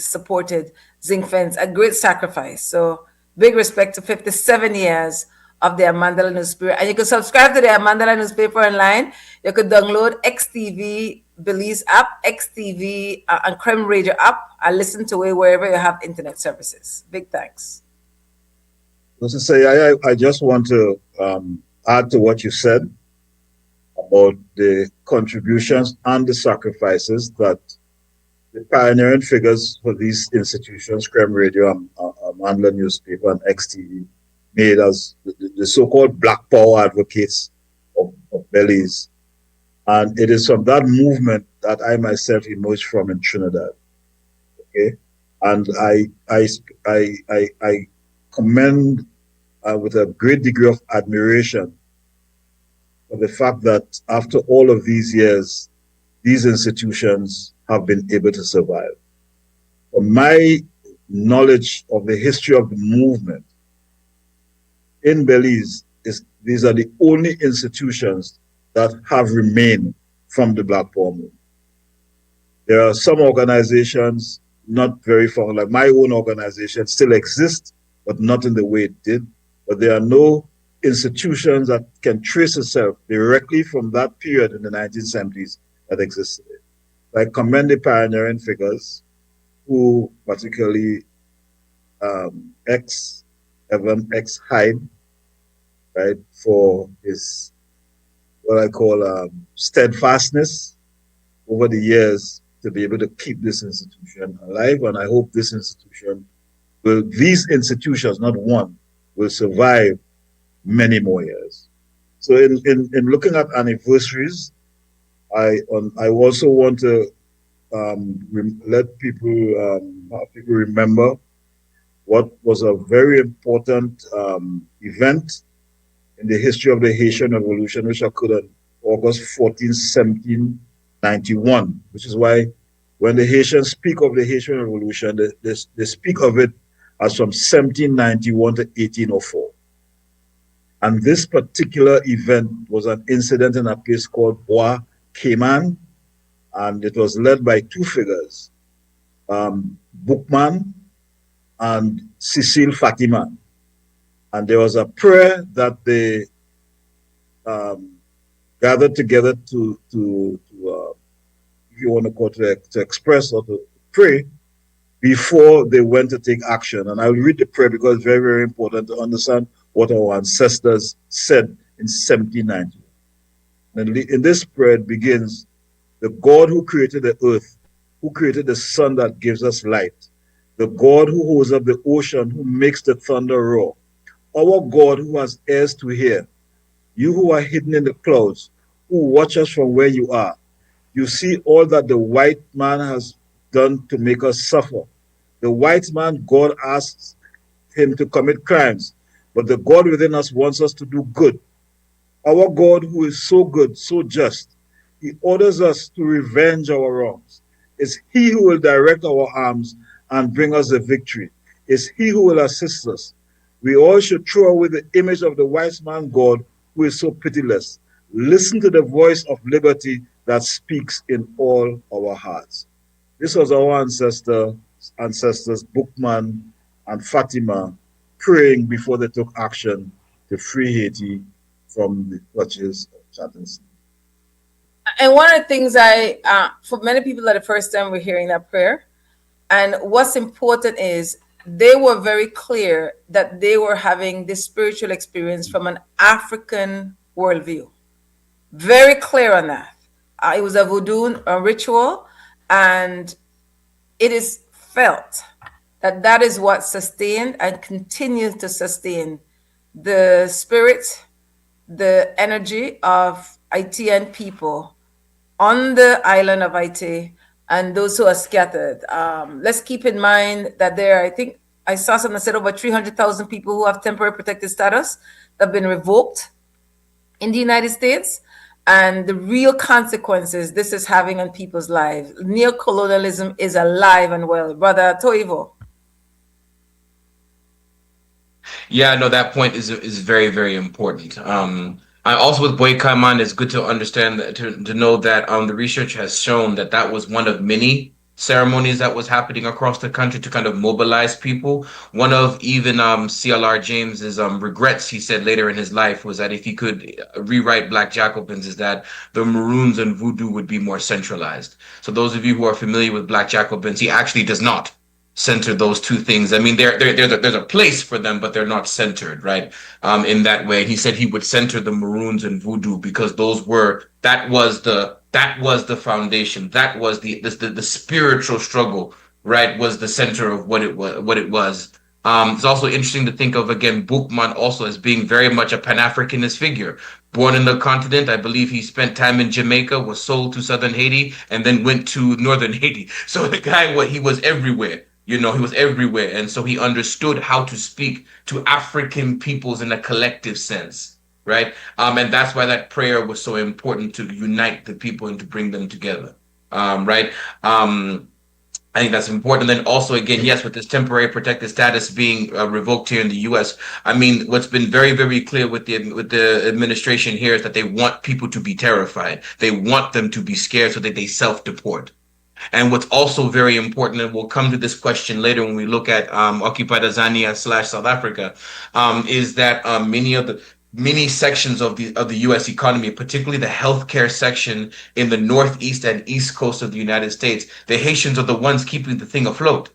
Speaker 2: supported Zinc Fence, a great sacrifice. So big respect to 57 years of the Mandala newspaper. And you can subscribe to the Mandala newspaper online. You could download XTV Belize app, XTV and Creme Radio app, and listen to it wherever you have internet services. Big thanks.
Speaker 3: To say, I just want to add to what you said about the contributions and the sacrifices that the pioneering figures for these institutions, Creme Radio, Mandala newspaper, and XTV, made as the so-called Black Power advocates of Belize. And it is from that movement that I myself emerged from in Trinidad. Okay, and I commend with a great degree of admiration for the fact that after all of these years, these institutions have been able to survive. From my knowledge of the history of the movement in Belize, these are the only institutions that have remained from the Black Power movement. There are some organizations not very far, like my own organization still exists, but not in the way it did. But there are no institutions that can trace itself directly from that period in the 1970s that existed. I commend the pioneering figures who, particularly Evan X Hyde, right, for his what I call steadfastness over the years to be able to keep this institution alive. And I hope these institutions, not one, will survive many more years. So in looking at anniversaries, I also want to let people remember what was a very important event in the history of the Haitian Revolution, which occurred on August 14, 1791, which is why when the Haitians speak of the Haitian Revolution, they speak of it as from 1791 to 1804. And this particular event was an incident in a place called Coleman, and it was led by two figures, Bookman and Cecile Fatima. And there was a prayer that they gathered together to if you want to call it, to express or to pray before they went to take action. And I'll read the prayer because it's very, very important to understand what our ancestors said in 1790. And in this prayer it begins, the God who created the earth, who created the sun that gives us light, the God who holds up the ocean, who makes the thunder roar, our God who has ears to hear, you who are hidden in the clouds, who watch us from where you are. You see all that the white man has done to make us suffer. The white man, God asks him to commit crimes, but the God within us wants us to do good. Our God who is so good, so just, he orders us to revenge our wrongs. It's he who will direct our arms and bring us the victory. It's he who will assist us. We all should throw away the image of the white man God who is so pitiless. Listen to the voice of liberty that speaks in all our hearts. This was our ancestors, Bookman and Fatima, praying before they took action to free Haiti from the clutches of Chatham.
Speaker 2: And one of the things for many people that the first time we're hearing that prayer, and what's important is they were very clear that they were having this spiritual experience from an African worldview. Very clear on that. It was a voodoo ritual, and it is felt that that is what sustained and continues to sustain the spirit, the energy of Haitian people on the island of Haiti and those who are scattered. Let's keep in mind that I think I saw something that said over 300,000 people who have temporary protected status that have been revoked in the United States, and the real consequences this is having on people's lives. Neocolonialism is alive and well. Brother Toivo.
Speaker 4: Yeah, no, that point is very, very important. I also with Boy Kaiman, it's good to understand that, to know that the research has shown that that was one of many ceremonies that was happening across the country to kind of mobilize people. One of even CLR James's regrets, he said later in his life, was that if he could rewrite Black Jacobins, is that the Maroons and Voodoo would be more centralized. So those of you who are familiar with Black Jacobins, he actually does not center those two things. I mean, there's a place for them, but they're not centered, right? In that way, he said he would center the Maroons and Voodoo because that was the foundation. That was the spiritual struggle, right? Was the center of what it was. It's also interesting to think of, again, Bookman also as being very much a Pan-Africanist figure. Born in the continent, I believe he spent time in Jamaica, was sold to southern Haiti, and then went to northern Haiti. So the guy, he was everywhere. He was everywhere. And so he understood how to speak to African peoples in a collective sense, right? And that's why that prayer was so important, to unite the people and to bring them together, right? I think that's important. And then also, again, yes, with this temporary protected status being revoked here in the U.S., I mean, what's been very, very clear with the administration here is that they want people to be terrified. They want them to be scared so that they self-deport. And what's also very important, and we'll come to this question later when we look at occupied Tanzania / South Africa, is that many sections of the U.S. economy, particularly the healthcare section in the northeast and east coast of the United States, the Haitians are the ones keeping the thing afloat.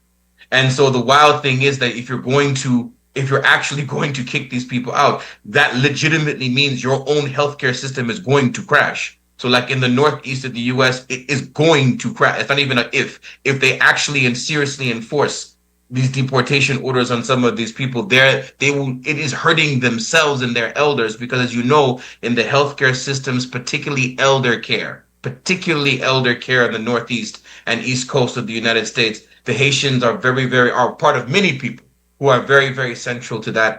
Speaker 4: And so the wild thing is that if you're actually going to kick these people out, that legitimately means your own healthcare system is going to crash. So like in the northeast of the U.S., it is going to crash. It's not even if they actually and seriously enforce these deportation orders on some of these people, it is hurting themselves and their elders, because as you know, in the healthcare systems, particularly elder care in the northeast and east coast of the United States, the Haitians are are part of many people who are very, very central to that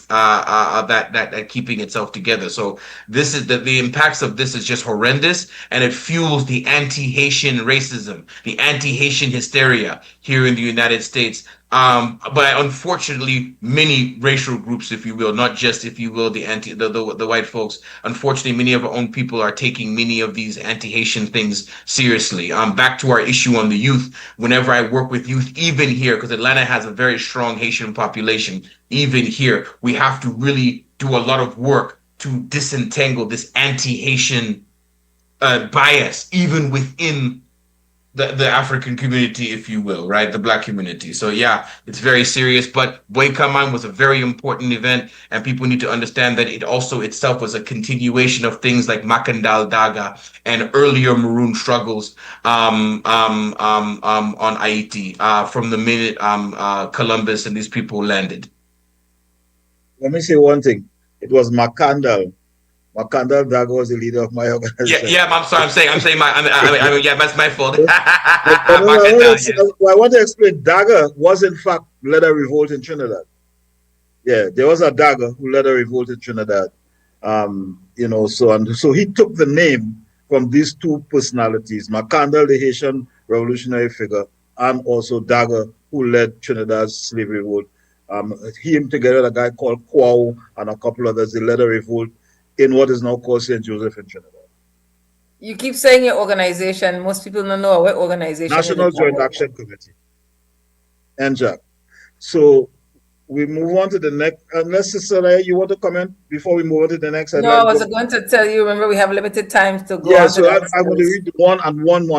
Speaker 4: that keeping itself together. So this is the impacts of this is just horrendous, and it fuels the anti-Haitian racism, the anti-Haitian hysteria here in the United States. But unfortunately, many racial groups, if you will, not just, if you will, the white folks. Unfortunately, many of our own people are taking many of these anti-Haitian things seriously. Back to our issue on the youth. Whenever I work with youth, even here, because Atlanta has a very strong Haitian population, even here, we have to really do a lot of work to disentangle this anti-Haitian bias, even within the African community, if you will, right? The Black community. So yeah, it's very serious. But Boykaman was a very important event, and people need to understand that it also itself was a continuation of things like Makandal Daga and earlier Maroon struggles on Haiti from the minute Columbus and these people landed.
Speaker 3: Let me say one thing. It was Makandal. Makandal Daga was the leader of my organization.
Speaker 4: Yeah. I'm sorry. I'm saying yeah, that's my fault.
Speaker 3: I want to explain. Daga was in fact led a revolt in Trinidad. Yeah, there was a Daga who led a revolt in Trinidad. So he took the name from these two personalities, Makandal, the Haitian revolutionary figure, and also Daga, who led Trinidad's slavery revolt. Him together, a guy called Cohost and a couple others, they led a revolt in what is now called St. Joseph in Trinidad.
Speaker 2: You keep saying your organization. Most people don't know what organization.
Speaker 3: National Joint Action Committee. NJAC. So we move on to the next. Unless Sister Leah, you want to comment before we move on to the next?
Speaker 2: No, I was going to tell you. Remember, we have limited time to go.
Speaker 3: Yeah, so I'm going to read the one.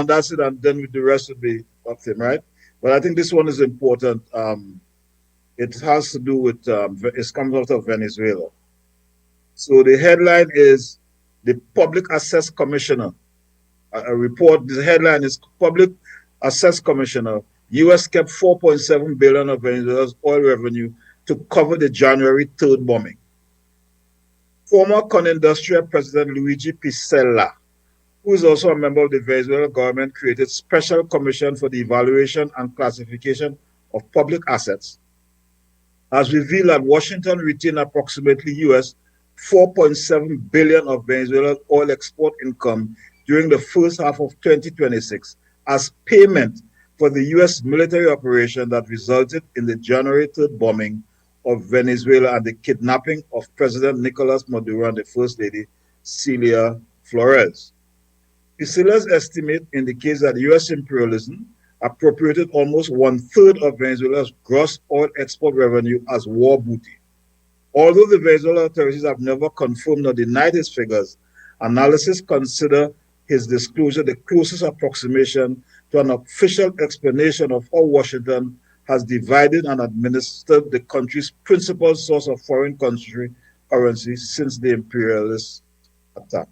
Speaker 3: That's it, and then the rest will be up to him, right? But I think this one is important. It has to do with it comes out of Venezuela. So the headline is the Public Access Commissioner. A report. The headline is Public Access Commissioner. U.S. kept $4.7 billion of Venezuela's oil revenue to cover the January 3rd bombing. Former Conindustrial President Luigi Pisella, who is also a member of the Venezuelan government, created Special Commission for the Evaluation and Classification of Public Assets, has revealed that Washington retained approximately U.S. $4.7 billion of Venezuela's oil export income during the first half of 2026 as payment for the U.S. military operation that resulted in the January 3rd bombing of Venezuela and the kidnapping of President Nicolas Maduro and the First Lady, Celia Flores. Pisella's estimate indicates that U.S. imperialism appropriated almost 1/3 of Venezuela's gross oil export revenue as war booty. Although the Venezuelan authorities have never confirmed or denied his figures, analysts consider his disclosure the closest approximation to an official explanation of how Washington has divided and administered the country's principal source of foreign currency since the imperialist attack.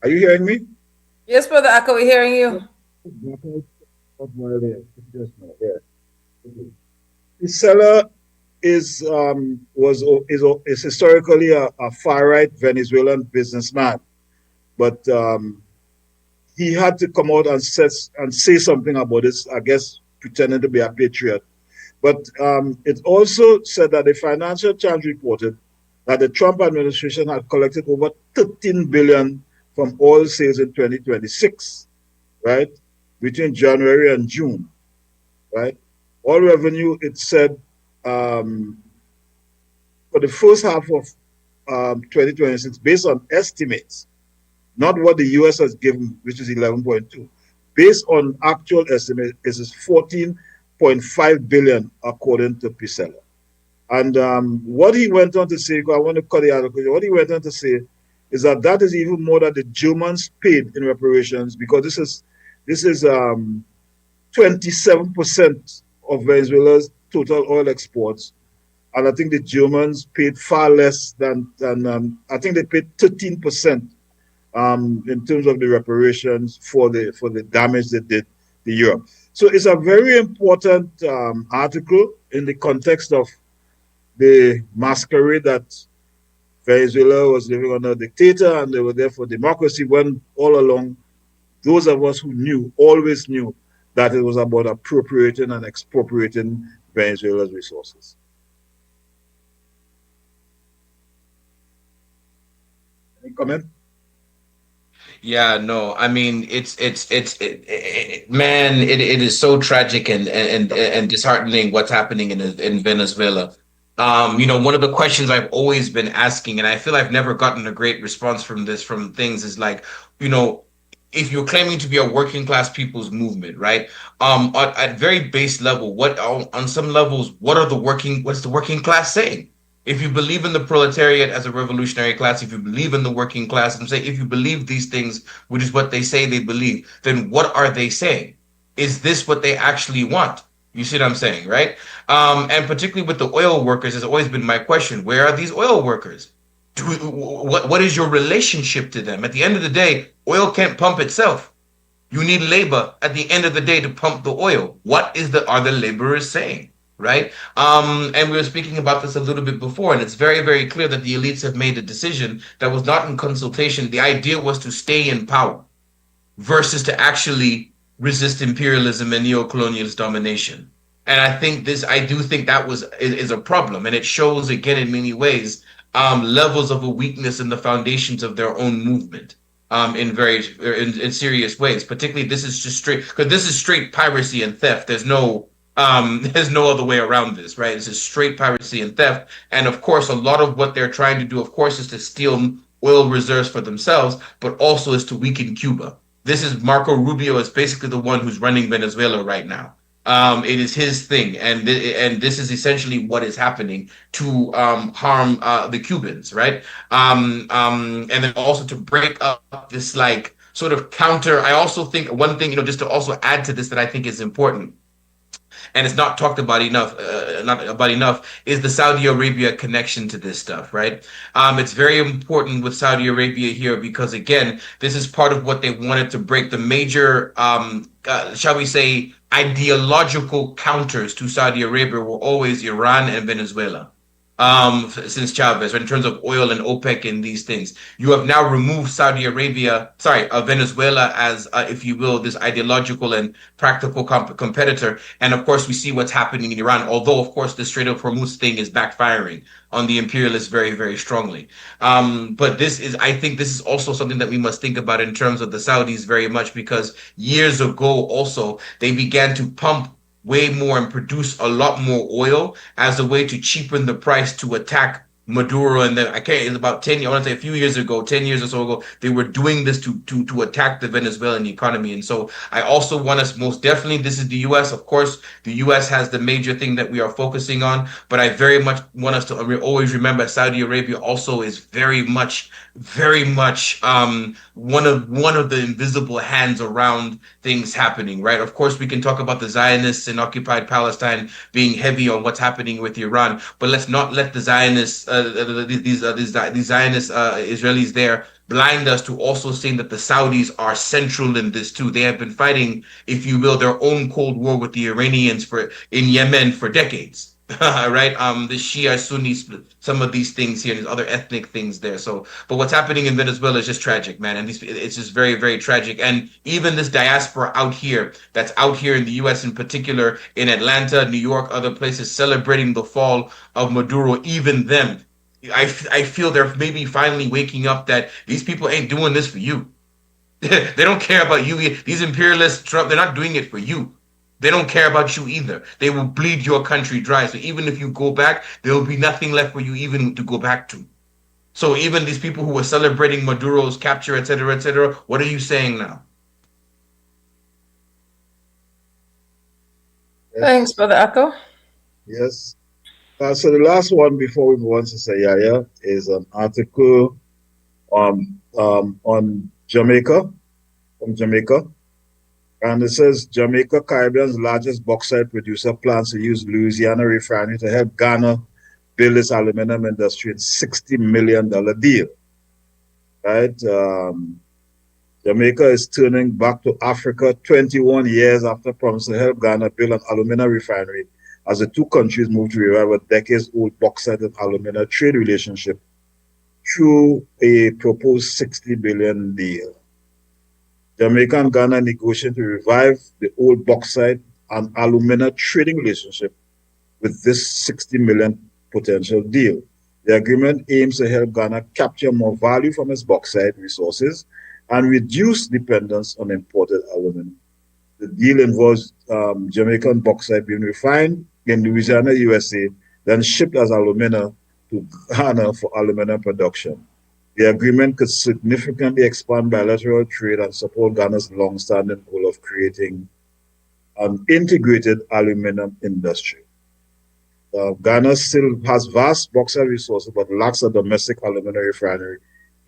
Speaker 3: Are you hearing me?
Speaker 2: Yes, Brother Akka, we're hearing you.
Speaker 3: Pisella is historically a far-right Venezuelan businessman, but he had to come out and say something about this, I guess pretending to be a patriot. But it also said that the Financial Times reported that the Trump administration had collected over $13 billion from oil sales in 2026, right, between January and June, right? Oil revenue, it said, for the first half of 2026, based on estimates, not what the U.S. has given, which is 11.2, based on actual estimates, it is 14.5 billion, according to Pisella. And what he went on to say, I want to cut the article, what he went on to say is that is even more than the Germans paid in reparations, because this is 27% of Venezuela's total oil exports, and I think the Germans paid far less than I think they paid 13% in terms of the reparations for the damage they did to Europe. So it's a very important article in the context of the masquerade that Venezuela was living under a dictator and they were there for democracy, when all along those of us who knew, always knew that it was about appropriating and expropriating Venezuela's resources. Any comment?
Speaker 4: Yeah, no, I mean man, it is so tragic and disheartening what's happening in Venezuela. One of the questions I've always been asking, and I feel I've never gotten a great response from things, is like, if you're claiming to be a working class people's movement, right? At very base level, what on some levels, what's the working class saying? If you believe in the proletariat as a revolutionary class, if you believe in the working class, and say if you believe these things, which is what they say they believe, then what are they saying? Is this what they actually want? You see what I'm saying, right? And particularly with the oil workers, has always been my question: where are these oil workers? What is your relationship to them? At the end of the day, oil can't pump itself. You need labor at the end of the day to pump the oil. What are the laborers saying? Right? And we were speaking about this a little bit before, and it's very, very clear that the elites have made a decision that was not in consultation. The idea was to stay in power versus to actually resist imperialism and neocolonialist domination. And I do think that is a problem, and it shows again in many ways levels of a weakness in the foundations of their own movement. In serious ways. Particularly, this is just straight piracy and theft. There's no other way around this, right? This is straight piracy and theft. And of course, a lot of what they're trying to do, of course, is to steal oil reserves for themselves, but also is to weaken Cuba. This is Marco Rubio is basically the one who's running Venezuela right now. It is his thing, and this is essentially what is happening to harm the Cubans, right? And then also to break up this like sort of counter. I also think one thing, just to also add to this that I think is important, and it's not talked about enough, is the Saudi Arabia connection to this stuff, right? It's very important with Saudi Arabia here because, again, this is part of what they wanted to break the major, shall we say, ideological counters to Saudi Arabia were always Iran and Venezuela. Since Chavez, in terms of oil and OPEC and these things, you have now removed Venezuela as, if you will, this ideological and practical competitor. And of course, we see what's happening in Iran, although, of course, the Strait of Hormuz thing is backfiring on the imperialists very, very strongly. But I think this is also something that we must think about in terms of the Saudis very much, because years ago also, they began to pump way more and produce a lot more oil as a way to cheapen the price to attack Maduro. And then it's about 10 years, I want to say a few years ago, 10 years or so ago, they were doing this to attack the Venezuelan economy. And so I also want us, most definitely, this is the US. Of course, the US has the major thing that we are focusing on, but I very much want us to always remember Saudi Arabia also is very much one of the invisible hands around things happening, right? Of course, we can talk about the Zionists in occupied Palestine being heavy on what's happening with Iran, but let's not let the Zionists, these Zionist Israelis there, blind us to also seeing that the Saudis are central in this too. They have been fighting, if you will, their own Cold War with the Iranians in Yemen for decades. Right? The Shia Sunni split, some of these things here, and other ethnic things there. So, but what's happening in Venezuela is just tragic, man. And it's just very, very tragic. And even this diaspora that's out here in the US in particular, in Atlanta, New York, other places, celebrating the fall of Maduro, even them, I feel they're maybe finally waking up that these people ain't doing this for you. They don't care about you. These imperialists, Trump, they're not doing it for you. They don't care about you either. They will bleed your country dry. So even if you go back, there will be nothing left for you even to go back to. So even these people who were celebrating Maduro's capture, et cetera, what are you saying now?
Speaker 3: Yes.
Speaker 2: Thanks, Brother Akko.
Speaker 3: Yes. So the last one before we move on to say YaYa is an article on Jamaica, from Jamaica. And it says Jamaica, Caribbean's largest bauxite producer, plans to use Louisiana refinery to help Ghana build its aluminum industry in $60 million deal. Right? Jamaica is turning back to Africa 21 years after promising to help Ghana build an aluminum refinery as the two countries move to revive a decades-old bauxite and aluminum trade relationship through a proposed $60 billion deal. Jamaica and Ghana negotiating to revive the old bauxite and alumina trading relationship with this 60 million potential deal. The agreement aims to help Ghana capture more value from its bauxite resources and reduce dependence on imported aluminum. The deal involves Jamaican bauxite being refined in Louisiana, USA, then shipped as alumina to Ghana for aluminum production. The agreement could significantly expand bilateral trade and support Ghana's long-standing goal of creating an integrated aluminum industry. Ghana still has vast bauxite resources but lacks a domestic aluminum refinery,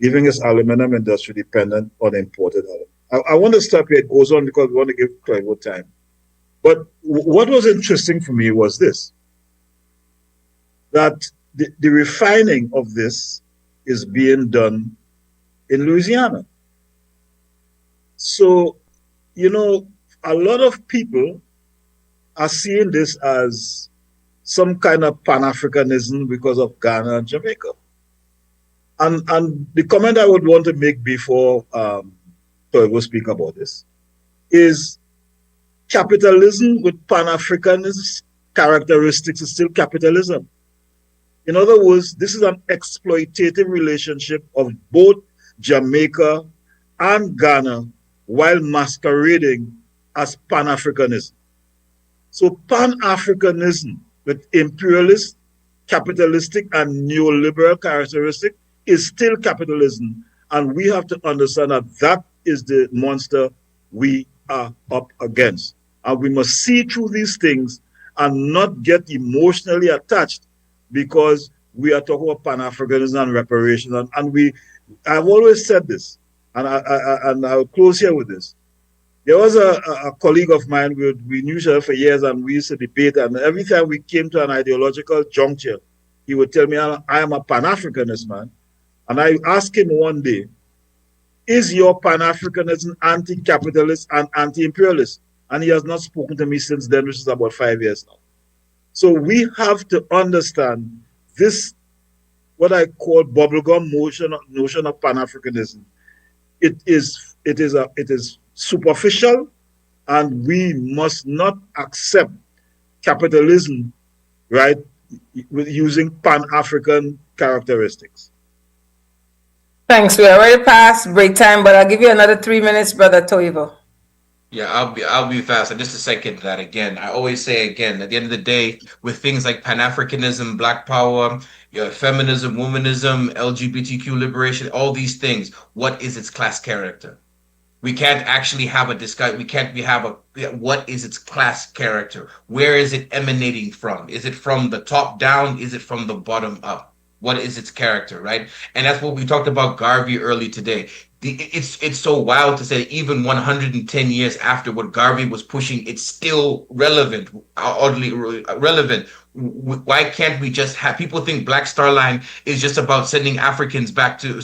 Speaker 3: leaving its aluminum industry dependent on imported aluminum. I want to stop here. It goes on because we want to give Toivo time. But what was interesting for me was this, that the refining of this is being done in Louisiana. So, you know, a lot of people are seeing this as some kind of Pan-Africanism because of Ghana and Jamaica. And the comment I would want to make before Toivo speak about this is capitalism with Pan-Africanist characteristics is still capitalism. In other words, this is an exploitative relationship of both Jamaica and Ghana while masquerading as Pan-Africanism. So Pan-Africanism with imperialist, capitalistic, and neoliberal characteristics is still capitalism. And we have to understand that that is the monster we are up against. And we must see through these things and not get emotionally attached because we are talking about Pan-Africanism and reparations. And I've always said this, and I'll close here with this. There was a colleague of mine, we knew each other for years, and we used to debate, and every time we came to an ideological juncture, he would tell me, I am a Pan-Africanist, man. And I asked him one day, is your Pan-Africanism anti-capitalist and anti-imperialist? And he has not spoken to me since then, which is about 5 years now. So we have to understand this, what I call bubblegum notion of Pan-Africanism. It is superficial, and we must not accept capitalism, right, with using Pan-African characteristics.
Speaker 2: Thanks. We're already past break time, but I'll give you another 3 minutes, Brother Toivo.
Speaker 4: Yeah, I'll be fast. And just to second that again, I always say again, at the end of the day, with things like Pan-Africanism, Black Power, feminism, womanism, LGBTQ liberation, all these things, what is its class character? We can't actually have a discussion. What is its class character? Where is it emanating from? Is it from the top down? Is it from the bottom up? What is its character, right? And that's what we talked about Garvey early today. It's so wild to say even 110 years after what Garvey was pushing, it's still relevant, oddly relevant. Why can't we just have people think Black Star Line is just about sending Africans back to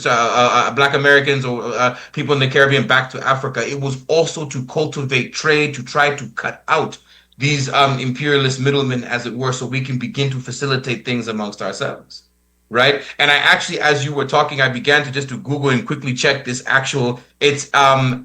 Speaker 4: Black Americans or people in the Caribbean back to Africa? It was also to cultivate trade, to try to cut out these imperialist middlemen, as it were, so we can begin to facilitate things amongst ourselves. Right. And I actually, as you were talking, I began to just to Google and quickly check this actual, it's ATALCO,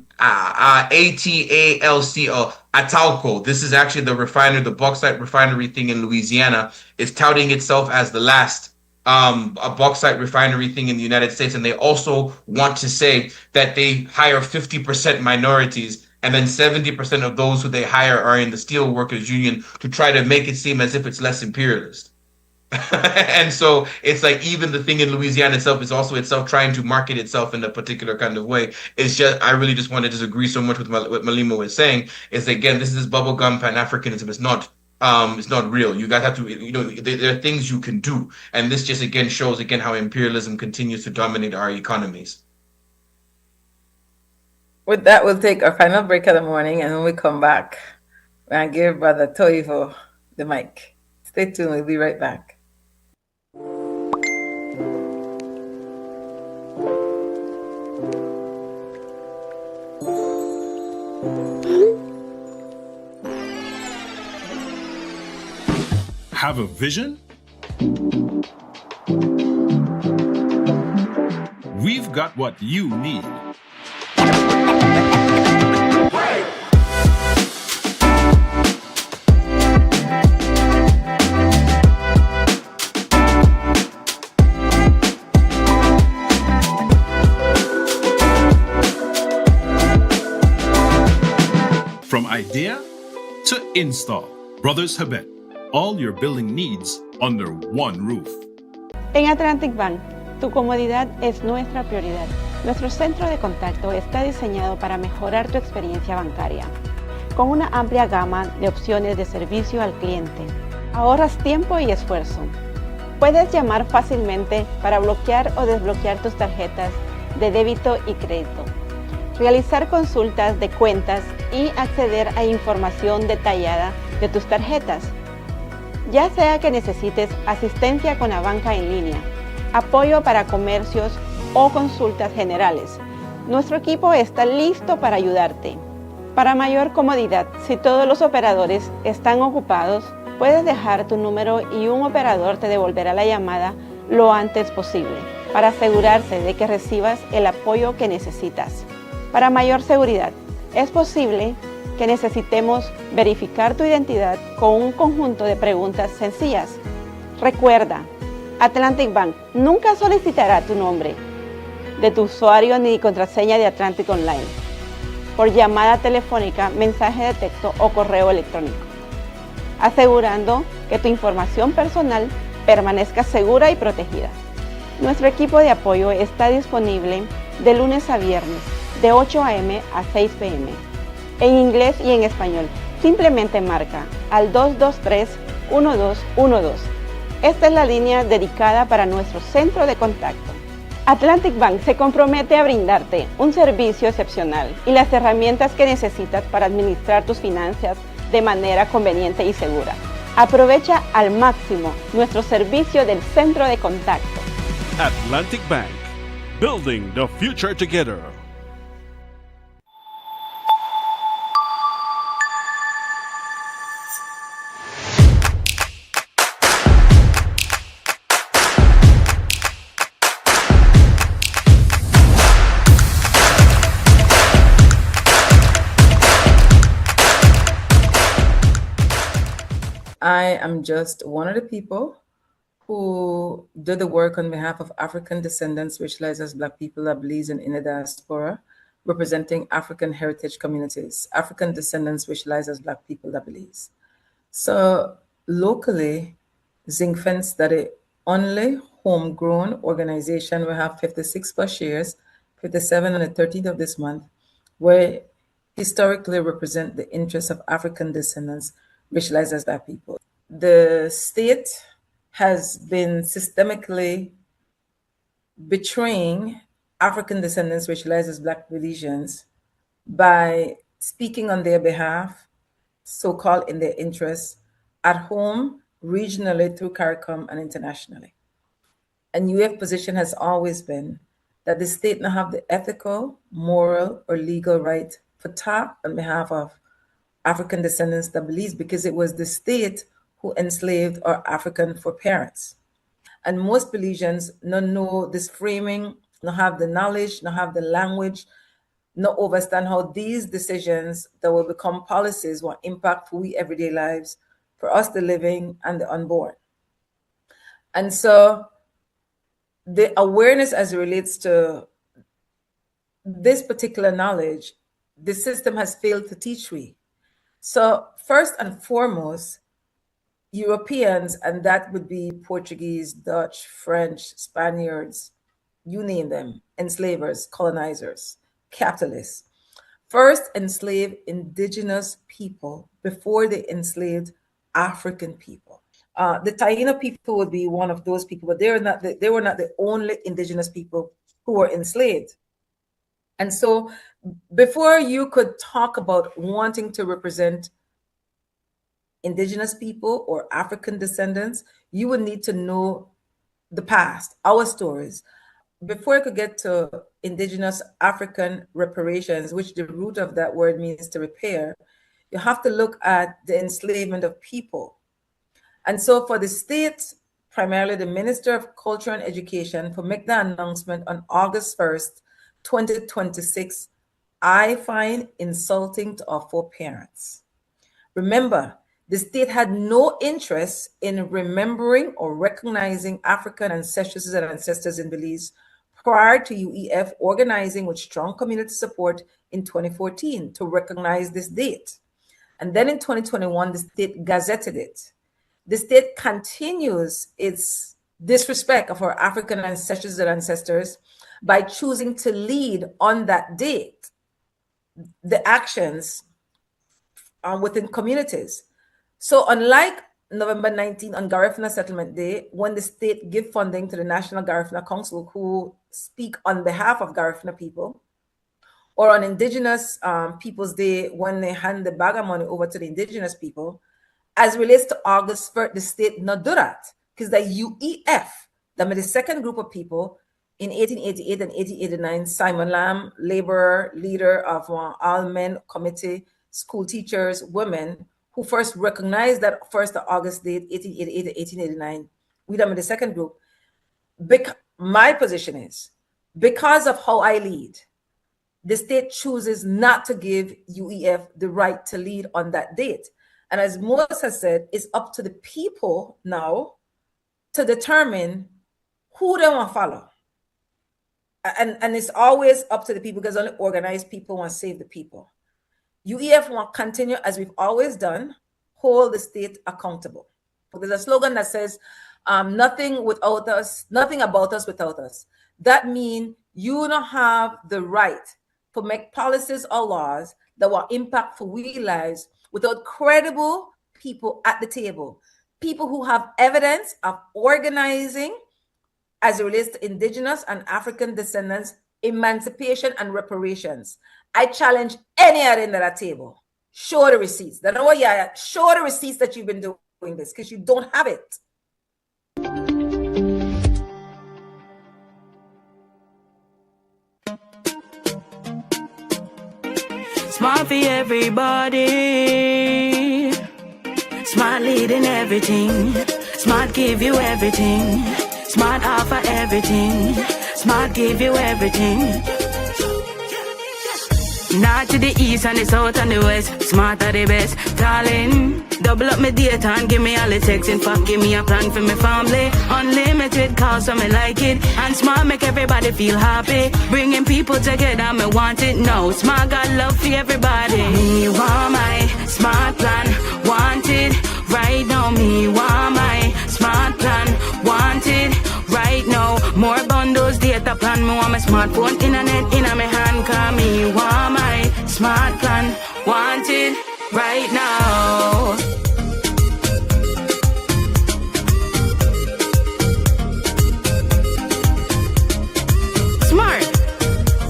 Speaker 4: Atalco. This is actually the refinery, the bauxite refinery thing in Louisiana. It's touting itself as the last a bauxite refinery thing in the United States. And they also want to say that they hire 50% minorities, and then 70% of those who they hire are in the steel workers union to try to make it seem as if it's less imperialist. And so it's like even the thing in Louisiana itself is also itself trying to market itself in a particular kind of way. It's just, I really just want to disagree so much with what Malima was saying, is again, this is bubblegum Pan-Africanism. It's not real. You guys have to, there are things you can do. And this just again shows again how imperialism continues to dominate our economies.
Speaker 2: With that, we'll take our final break of the morning, and when we come back, we're going to give Brother Toivo the mic. Stay tuned. We'll be right back.
Speaker 7: Have a vision? We've got what you need. idea to install. Brothers Habet, all your building needs under one roof.
Speaker 10: En Atlantic Bank, tu comodidad es nuestra prioridad. Nuestro centro de contacto está diseñado para mejorar tu experiencia bancaria, con una amplia gama de opciones de servicio al cliente. Ahorras tiempo y esfuerzo. Puedes llamar fácilmente para bloquear o desbloquear tus tarjetas de débito y crédito, realizar consultas de cuentas y acceder a información detallada de tus tarjetas. Ya sea que necesites asistencia con la banca en línea, apoyo para comercios o consultas generales, nuestro equipo está listo para ayudarte. Para mayor comodidad, si todos los operadores están ocupados, puedes dejar tu número y un operador te devolverá la llamada lo antes posible para asegurarse de que recibas el apoyo que necesitas. Para mayor seguridad, es posible que necesitemos verificar tu identidad con un conjunto de preguntas sencillas. Recuerda, Atlantic Bank nunca solicitará tu nombre de tu usuario ni contraseña de Atlantic Online por llamada telefónica, mensaje de texto o correo electrónico, asegurando que tu información personal permanezca segura y protegida. Nuestro equipo de apoyo está disponible de lunes a viernes, de 8 a.m. a 6 p.m. en inglés y en español. Simplemente marca al 223-1212. Esta es la línea dedicada para nuestro centro de contacto. Atlantic Bank se compromete a brindarte un servicio excepcional y las herramientas que necesitas para administrar tus finanzas de manera conveniente y segura. Aprovecha al máximo nuestro servicio del centro de contacto.
Speaker 7: Atlantic Bank, building the future together.
Speaker 2: I am just one of the people who do the work on behalf of African descendants, racialized as Black people that believes in the diaspora, representing African heritage communities, African descendants, racialized as Black people that believes. So locally, Zinc Fence, that is only homegrown organization, we have 56 plus years, 57 on the 13th of this month, where historically represent the interests of African descendants, racialized as Black people. The state has been systemically betraying African descendants, racialized as Black Belizeans, by speaking on their behalf, so-called in their interests, at home, regionally, through CARICOM, and internationally. And UF position has always been that the state not have the ethical, moral, or legal right to talk on behalf of African descendants that believes, because it was the state who enslaved our African foreparents. And most Belizeans don't know this framing, not have the knowledge, not have the language, not understand how these decisions that will become policies will impact we everyday lives for us, the living and the unborn. And so the awareness as it relates to this particular knowledge, the system has failed to teach we. So first and foremost, Europeans, and that would be Portuguese, Dutch, French, Spaniards, you name them, enslavers, colonizers, capitalists, first enslaved indigenous people before they enslaved African people. The Taino people would be one of those people, but they were not the only indigenous people who were enslaved. And so before you could talk about wanting to represent indigenous people or African descendants, you would need to know the past, our stories. Before I could get to indigenous African reparations, which the root of that word means to repair, you have to look at the enslavement of people. And so for the state, primarily the Minister of Culture and Education, to make the announcement on August 1st, 2026, I find insulting to our foreparents. Remember, the state had no interest in remembering or recognizing African ancestresses and ancestors in Belize prior to UEF organizing with strong community support in 2014 to recognize this date. And then in 2021, the state gazetted it. The state continues its disrespect of our African ancestors and ancestors by choosing to lead on that date the actions within communities. So unlike November 19 on Garifuna Settlement Day, when the state give funding to the National Garifuna Council, who speak on behalf of Garifuna people, or on Indigenous Peoples Day, when they hand the bag of money over to the Indigenous people, as relates to August 1st, the state not do that, because the UEF, that made the second group of people in 1888 and 1889, Simon Lamb, laborer, leader of all men committee, school teachers, women, who first recognized that 1st of August date, 1888 to 1889, we done with the second group. My position is, because of how I lead, the state chooses not to give UEF the right to lead on that date. And as Moses has said, it's up to the people now to determine who they want to follow. And it's always up to the people, because only organized people want to save the people. UEF want to continue, as we've always done, hold the state accountable. There's a slogan that says, nothing without us, nothing about us without us. That means you don't have the right to make policies or laws that will impact for we lives without credible people at the table, people who have evidence of organizing as it relates to Indigenous and African descendants, emancipation and reparations. I challenge any of them at that table. Show the receipts. That's what YaYa, show the receipts that you've been doing this, because you don't have it.
Speaker 5: Smart for everybody. Smart leading everything. Smart give you everything. Smart offer everything. Smart give you everything. North to the east and the south and the west. Smart are the best. Darling, double up my data and give me all the text. In fact, give me a plan for my family. Unlimited calls, so me like it. And Smart make everybody feel happy. Bringing people together, me want it now. Smart got love for everybody. Me want my Smart plan. Want it right now. Me want my Smart plan. Want it right now. More bundles, data plan. Me want my smartphone, internet in my hand. Call me want my Smart plan. Want it right now. Smart.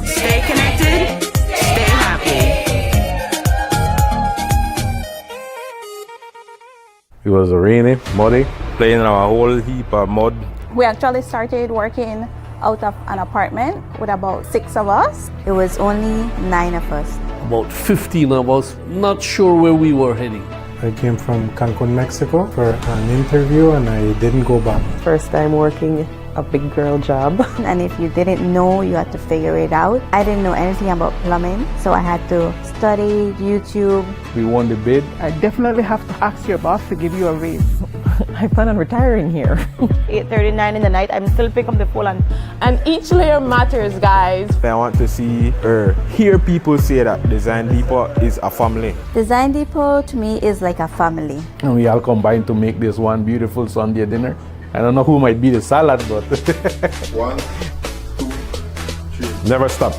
Speaker 5: Stay connected. Stay happy.
Speaker 11: It was rainy, muddy, playing in a whole heap of mud.
Speaker 12: We actually started working out of an apartment with about 6 of us.
Speaker 13: It was only 9 of us.
Speaker 14: About 15 of us, not sure where we were heading.
Speaker 15: I came from Cancun, Mexico for an interview and I didn't go back.
Speaker 6: First time working a big girl job.
Speaker 13: And if you didn't know, you had to figure it out. I didn't know anything about plumbing, so I had to study YouTube.
Speaker 11: We won the bid.
Speaker 16: I definitely have to ask your boss to give you a raise.
Speaker 6: I plan on retiring here.
Speaker 12: 8:39 in the night, I'm still picking up the phone.
Speaker 17: And each layer matters, guys.
Speaker 18: I want to see or hear people say that Design Depot is a family.
Speaker 13: Design Depot to me is like a family.
Speaker 11: And we all combined to make this one beautiful Sunday dinner. I don't know who might be the salad, but
Speaker 9: 1, 2, 3.
Speaker 11: Never stop.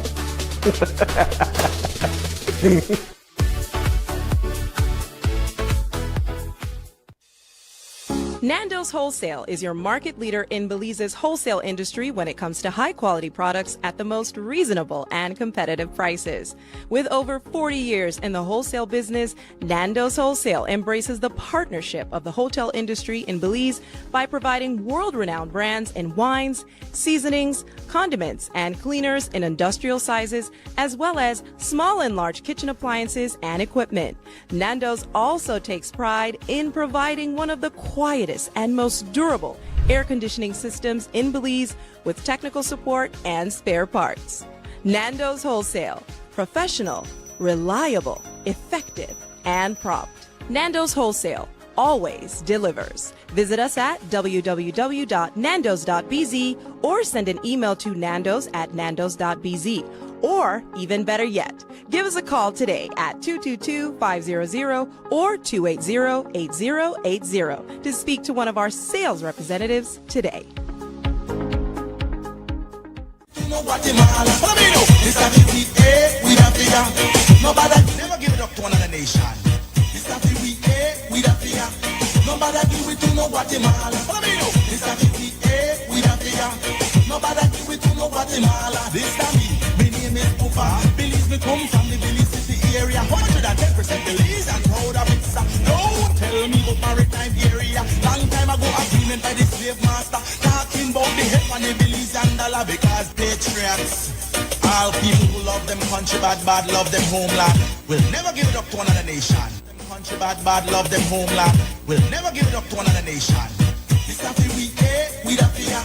Speaker 19: Nando's Wholesale is your market leader in Belize's wholesale industry when it comes to high-quality products at the most reasonable and competitive prices. With over 40 years in the wholesale business, Nando's Wholesale embraces the partnership of the hotel industry in Belize by providing world-renowned brands in wines, seasonings, condiments, and cleaners in industrial sizes, as well as small and large kitchen appliances and equipment. Nando's also takes pride in providing one of the quietest and most durable air conditioning systems in Belize with technical support and spare parts. Nando's Wholesale. Professional, reliable, effective, and prompt. Nando's Wholesale always delivers. Visit us at www.nandos.bz or send an email to nandos@nandos.bz Or, even better yet, give us a call today at 222-500 or 280-8080 to speak to one of our sales representatives today.
Speaker 1: Guatemala, this is the we the figure. Nobody never give it up to another nation. This is the we the figure. Nobody give it to no Guatemala. This is the we the figure. Nobody give it to no Guatemala. This is me. My name is Pufa. Belize me come from the Belize City area. 110% Belize and proud of it. Don't tell me about maritime area. Long time ago agreement by the slave master. Talking about the head on the Belize and dollar because patriots. All people who love them country bad love them homeland. Will never give it up to another nation. Country bad love them homeland. Will never give it up to another nation. This is the we the fear.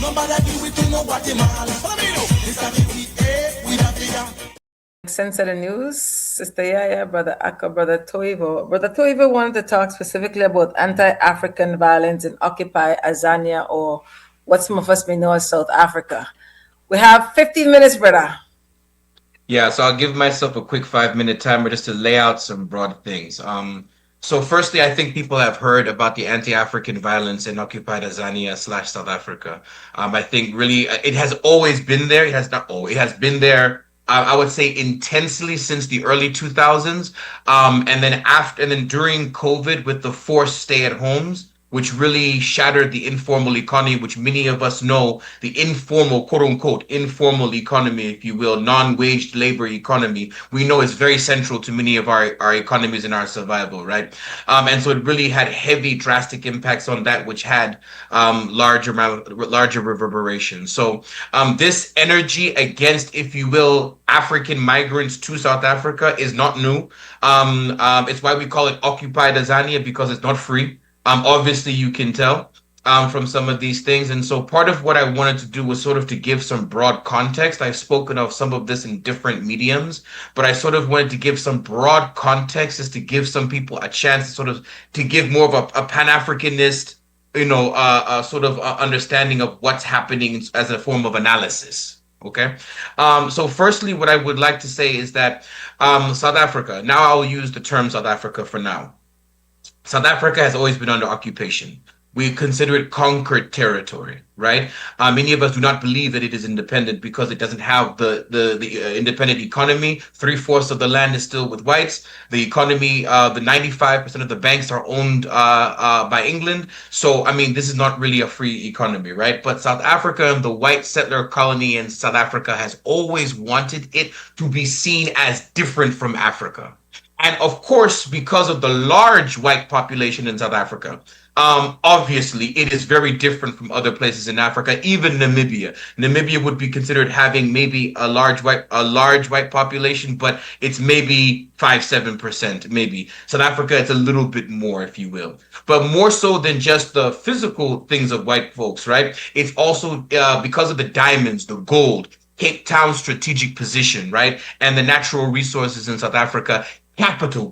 Speaker 1: Nobody do it to no Guatemala. This is the we the fear.
Speaker 2: Sense of the news, Sister YaYa, Brother Akka, Brother Toivo. Brother Toivo wanted to talk specifically about anti-African violence in Occupy Azania, or what some of us may know as South Africa. We have 15 minutes, brother.
Speaker 4: Yeah, so I'll give myself a quick 5-minute timer just to lay out some broad things. So firstly, I think people have heard about the anti-African violence in occupied Azania / South Africa. I think really it has always been there. It has been there. I would say intensely since the early 2000s, and then during COVID with the forced stay-at-homes, which really shattered the informal economy, which many of us know, the informal, quote-unquote, informal economy, if you will, non-waged labor economy, we know is very central to many of our economies and our survival, right? And so it really had heavy, drastic impacts on that, which had larger reverberations. So this energy against, if you will, African migrants to South Africa is not new. It's why we call it Occupied Azania, because it's not free. Obviously, you can tell from some of these things. And so part of what I wanted to do was sort of to give some broad context. I've spoken of some of this in different mediums, but I sort of wanted to give some broad context just to give some people a chance to sort of to give more of a Pan-Africanist, sort of understanding of what's happening as a form of analysis. Okay. So firstly, what I would like to say is that South Africa, now I'll use the term South Africa for now. South Africa has always been under occupation. We consider it conquered territory, right? Many of us do not believe that it is independent because it doesn't have the independent economy. 3/4 of the land is still with whites. The economy, the 95% of the banks are owned by England. So, I mean, this is not really a free economy, right? But South Africa and the white settler colony in South Africa has always wanted it to be seen as different from Africa. And of course, because of the large white population in South Africa, obviously it is very different from other places in Africa, even Namibia. Namibia would be considered having maybe a large white population, but it's maybe 5-7%, maybe. South Africa, it's a little bit more, if you will. But more so than just the physical things of white folks, right? It's also because of the diamonds, the gold, Cape Town's strategic position, right? And the natural resources in South Africa.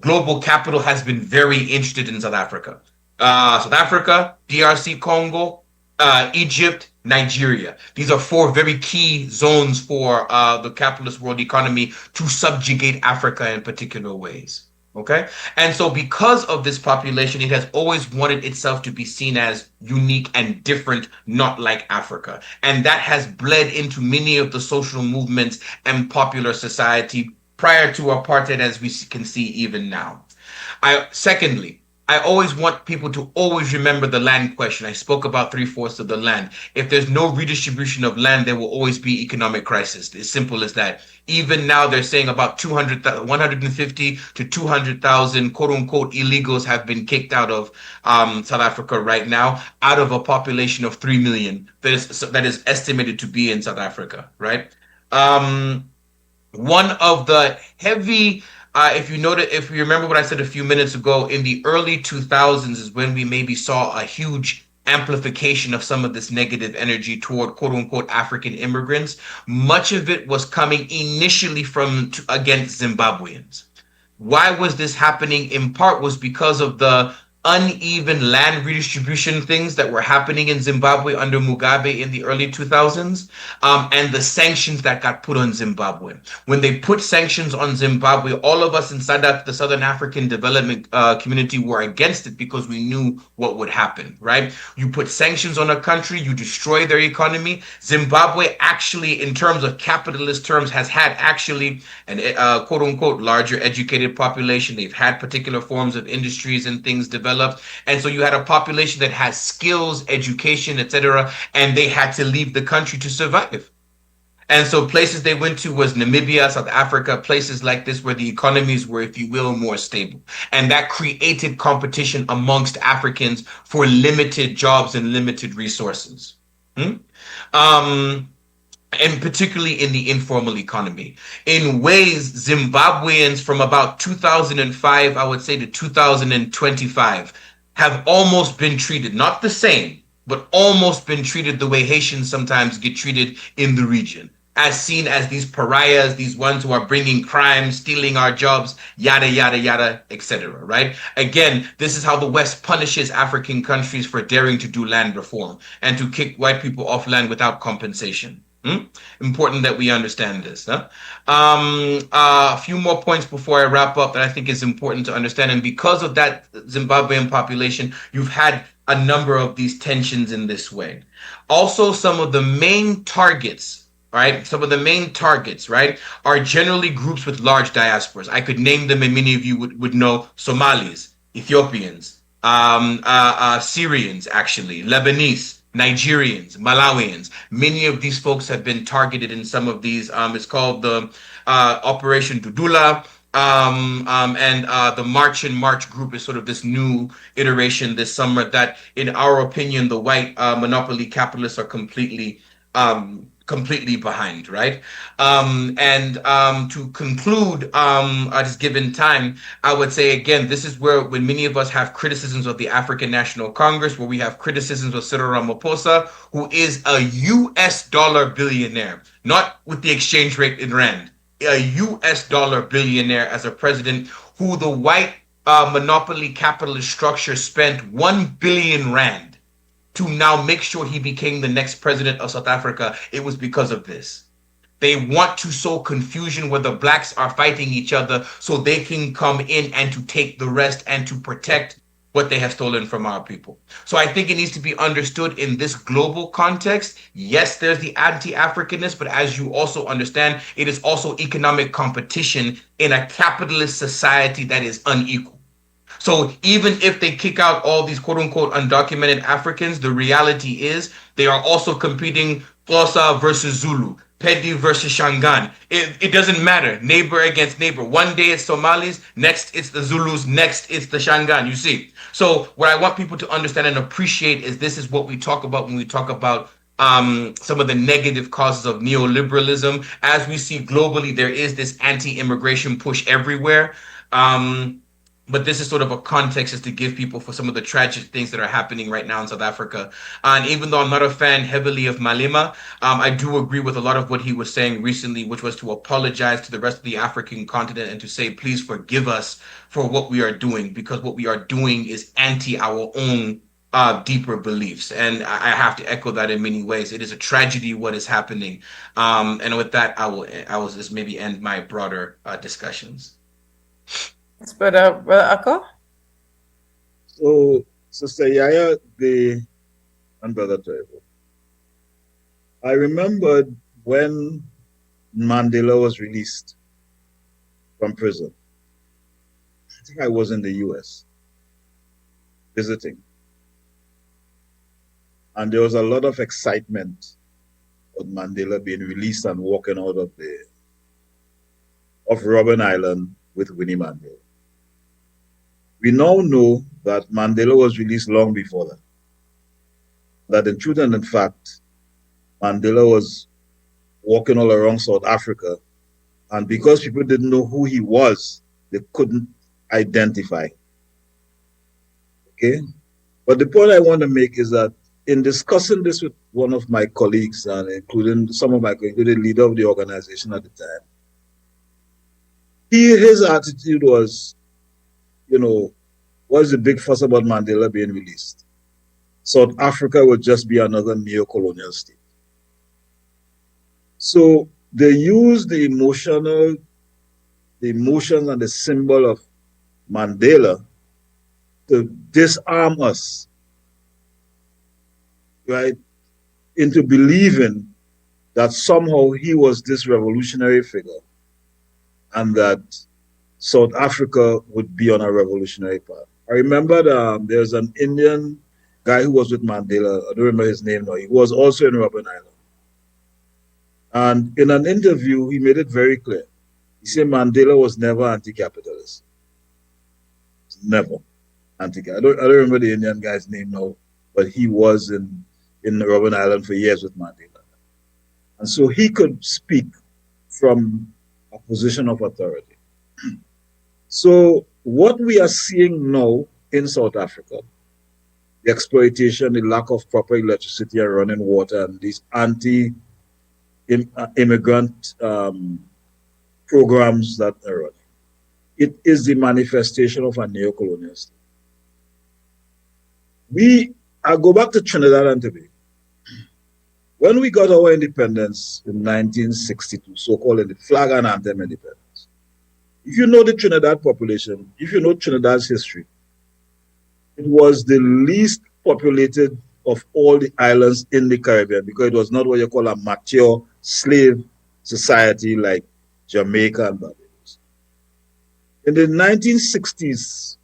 Speaker 4: Global capital has been very interested in South Africa. South Africa, DRC Congo, Egypt, Nigeria. These are 4 very key zones for the capitalist world economy to subjugate Africa in particular ways. Okay? And so because of this population, it has always wanted itself to be seen as unique and different, not like Africa. And that has bled into many of the social movements and popular society prior to apartheid, as we can see even now. Secondly, I always want people to always remember the land question. I spoke about 3/4 of the land. If there's no redistribution of land, there will always be economic crisis. As simple as that. Even now, they're saying about 150 to 200,000 quote-unquote illegals have been kicked out of South Africa right now, out of a population of 3 million that is estimated to be in South Africa, right? One of the heavy, if you remember what I said a few minutes ago, in the early 2000s is when we maybe saw a huge amplification of some of this negative energy toward quote-unquote African immigrants. Much of it was coming initially against Zimbabweans. Why was this happening? In part was because of the uneven land redistribution things that were happening in Zimbabwe under Mugabe in the early 2000s, and the sanctions that got put on Zimbabwe. When they put sanctions on Zimbabwe, all of us inside the Southern African development community were against it because we knew what would happen, right? You put sanctions on a country, you destroy their economy. Zimbabwe actually, in terms of capitalist terms, has had actually an quote unquote larger educated population. They've had particular forms of industries and things developed. And so you had a population that has skills, education, etc., and they had to leave the country to survive. And so places they went to was Namibia, South Africa, places like this where the economies were, if you will, more stable. And that created competition amongst Africans for limited jobs and limited resources. And particularly in the informal economy. In ways, Zimbabweans from about 2005, I would say, to 2025 have almost been treated, not the same, but almost been treated the way Haitians sometimes get treated in the region, as seen as these pariahs, these ones who are bringing crime, stealing our jobs, yada, yada, yada, etc., right? Again, this is how the West punishes African countries for daring to do land reform and to kick white people off land without compensation. Important that we understand this. A few more points before I wrap up that I think is important to understand. And because of that Zimbabwean population, you've had a number of these tensions in this way. Also, some of the main targets, right? Some of the main targets, right, are generally groups with large diasporas. I could name them, and many of you would know: Somalis, Ethiopians, Syrians, actually, Lebanese, Nigerians, Malawians. Many of these folks have been targeted in some of these. It's called the Operation Dudula. And the March and March group is sort of this new iteration this summer that, in our opinion, the white monopoly capitalists are completely behind, right? To conclude, at this given time, I would say, again, this is where, when many of us have criticisms of the African National Congress, where we have criticisms of Cyril Ramaphosa, who is a US dollar billionaire, not with the exchange rate in Rand, a US dollar billionaire as a president, who the white monopoly capitalist structure spent 1 billion Rand to now make sure he became the next president of South Africa. It was because of this. They want to sow confusion where the blacks are fighting each other so they can come in and to take the rest and to protect what they have stolen from our people. So I think it needs to be understood in this global context. Yes, there's the anti-Africanness, but as you also understand, it is also economic competition in a capitalist society that is unequal. So even if they kick out all these quote unquote undocumented Africans, the reality is they are also competing Xhosa versus Zulu, Pedi versus Shangaan. It doesn't matter. Neighbor against neighbor. One day it's Somalis, next it's the Zulus, next it's the Shangaan, you see. So what I want people to understand and appreciate is this is what we talk about when we talk about some of the negative causes of neoliberalism. As we see globally, there is this anti-immigration push everywhere. But this is sort of a context just to give people for some of the tragic things that are happening right now in South Africa. And even though I'm not a fan heavily of Malema, I do agree with a lot of what he was saying recently, which was to apologize to the rest of the African continent and to say, please forgive us for what we are doing, because what we are doing is anti our own deeper beliefs. And I have to echo that in many ways. It is a tragedy what is happening. And with that, I will just maybe end my broader discussions.
Speaker 2: Yes, Brother Akko?
Speaker 3: So, Sister YaYa and Brother Toivo, I remembered when Mandela was released from prison. I think I was in the US visiting. And there was a lot of excitement of Mandela being released and walking out of Robben Island with Winnie Mandela. We now know that Mandela was released long before that. That in truth and in fact, Mandela was walking all around South Africa, and because people didn't know who he was, they couldn't identify. Okay? But the point I want to make is that in discussing this with one of my colleagues, and including the leader of the organization at the time, his attitude was, What's the big fuss about Mandela being released? South Africa would just be another neo-colonial state. So they use the emotions and the symbol of Mandela to disarm us, right, into believing that somehow he was this revolutionary figure and that South Africa would be on a revolutionary path. I remember there's an Indian guy who was with Mandela. I don't remember his name now. He was also in Robben Island. And in an interview, he made it very clear. He said Mandela was never anti-capitalist. Never anti-capitalist. I don't remember the Indian guy's name now, but he was in Robben Island for years with Mandela. And so he could speak from a position of authority. So what we are seeing now in South Africa, the exploitation, the lack of proper electricity and running water, and these anti-immigrant programs that are running, it is the manifestation of a neo-colonial state. I go back to Trinidad and Tobago. When we got our independence in 1962, so-called the flag and anthem independence, if you know the Trinidad population, if you know Trinidad's history, it was the least populated of all the islands in the Caribbean because it was not what you call a mature slave society like Jamaica and Barbados. In the 1960s,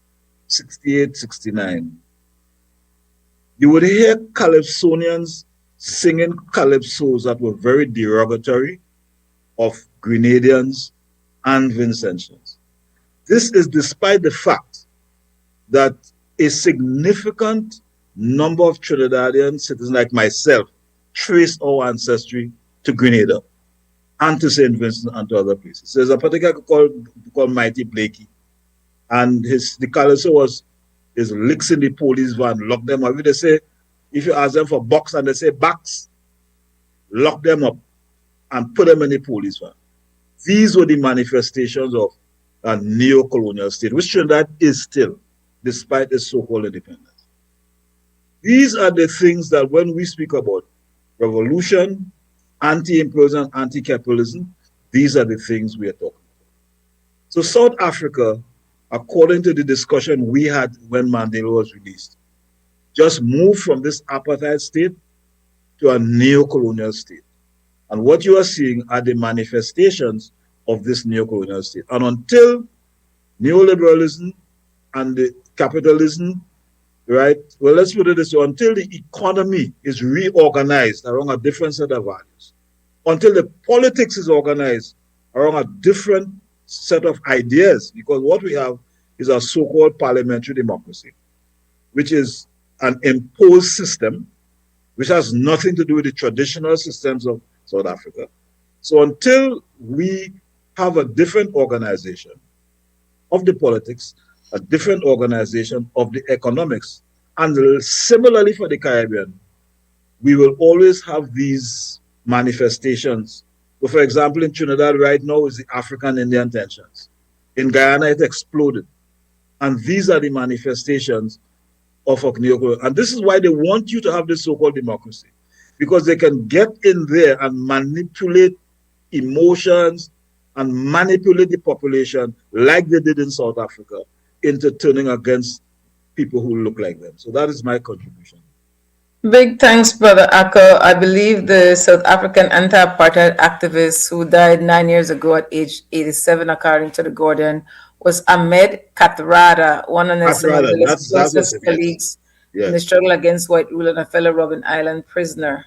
Speaker 3: 68, 69, you would hear Calypsonians singing calypsos that were very derogatory of Grenadians and Vincentians. This is despite the fact that a significant number of Trinidadian citizens like myself trace our ancestry to Grenada and to St. Vincent and to other places. There's a particular called Mighty Blakey, and the calypso was his licks in the police van, lock them up. They say, if you ask them for box and they say box, lock them up and put them in the police van. These were the manifestations of a neo-colonial state, which Trinidad is still, despite its so-called independence. These are the things that when we speak about revolution, anti-imperialism, anti-capitalism, these are the things we are talking about. So South Africa, according to the discussion we had when Mandela was released, just moved from this apartheid state to a neo-colonial state. And what you are seeing are the manifestations of this neo-colonial state. And until neoliberalism and the capitalism, right, well, let's put it this way, until the economy is reorganized around a different set of values, until the politics is organized around a different set of ideas, because what we have is a so-called parliamentary democracy, which is an imposed system, which has nothing to do with the traditional systems of South Africa. So until we have a different organization of the politics, a different organization of the economics, and similarly for the Caribbean, we will always have these manifestations. So for example, in Trinidad right now is the African-Indian tensions. In Guyana, it exploded. And these are the manifestations of a neo-colonial. And this is why they want you to have this so-called democracy, because they can get in there and manipulate emotions and manipulate the population like they did in South Africa into turning against people who look like them. So that is my contribution.
Speaker 2: Big thanks, Brother Akko. I believe the South African anti-apartheid activist who died 9 years ago at age 87, according to The Guardian, was Ahmed Kathrada, one of his closest colleagues in the struggle against white rule and a fellow Robben Island prisoner.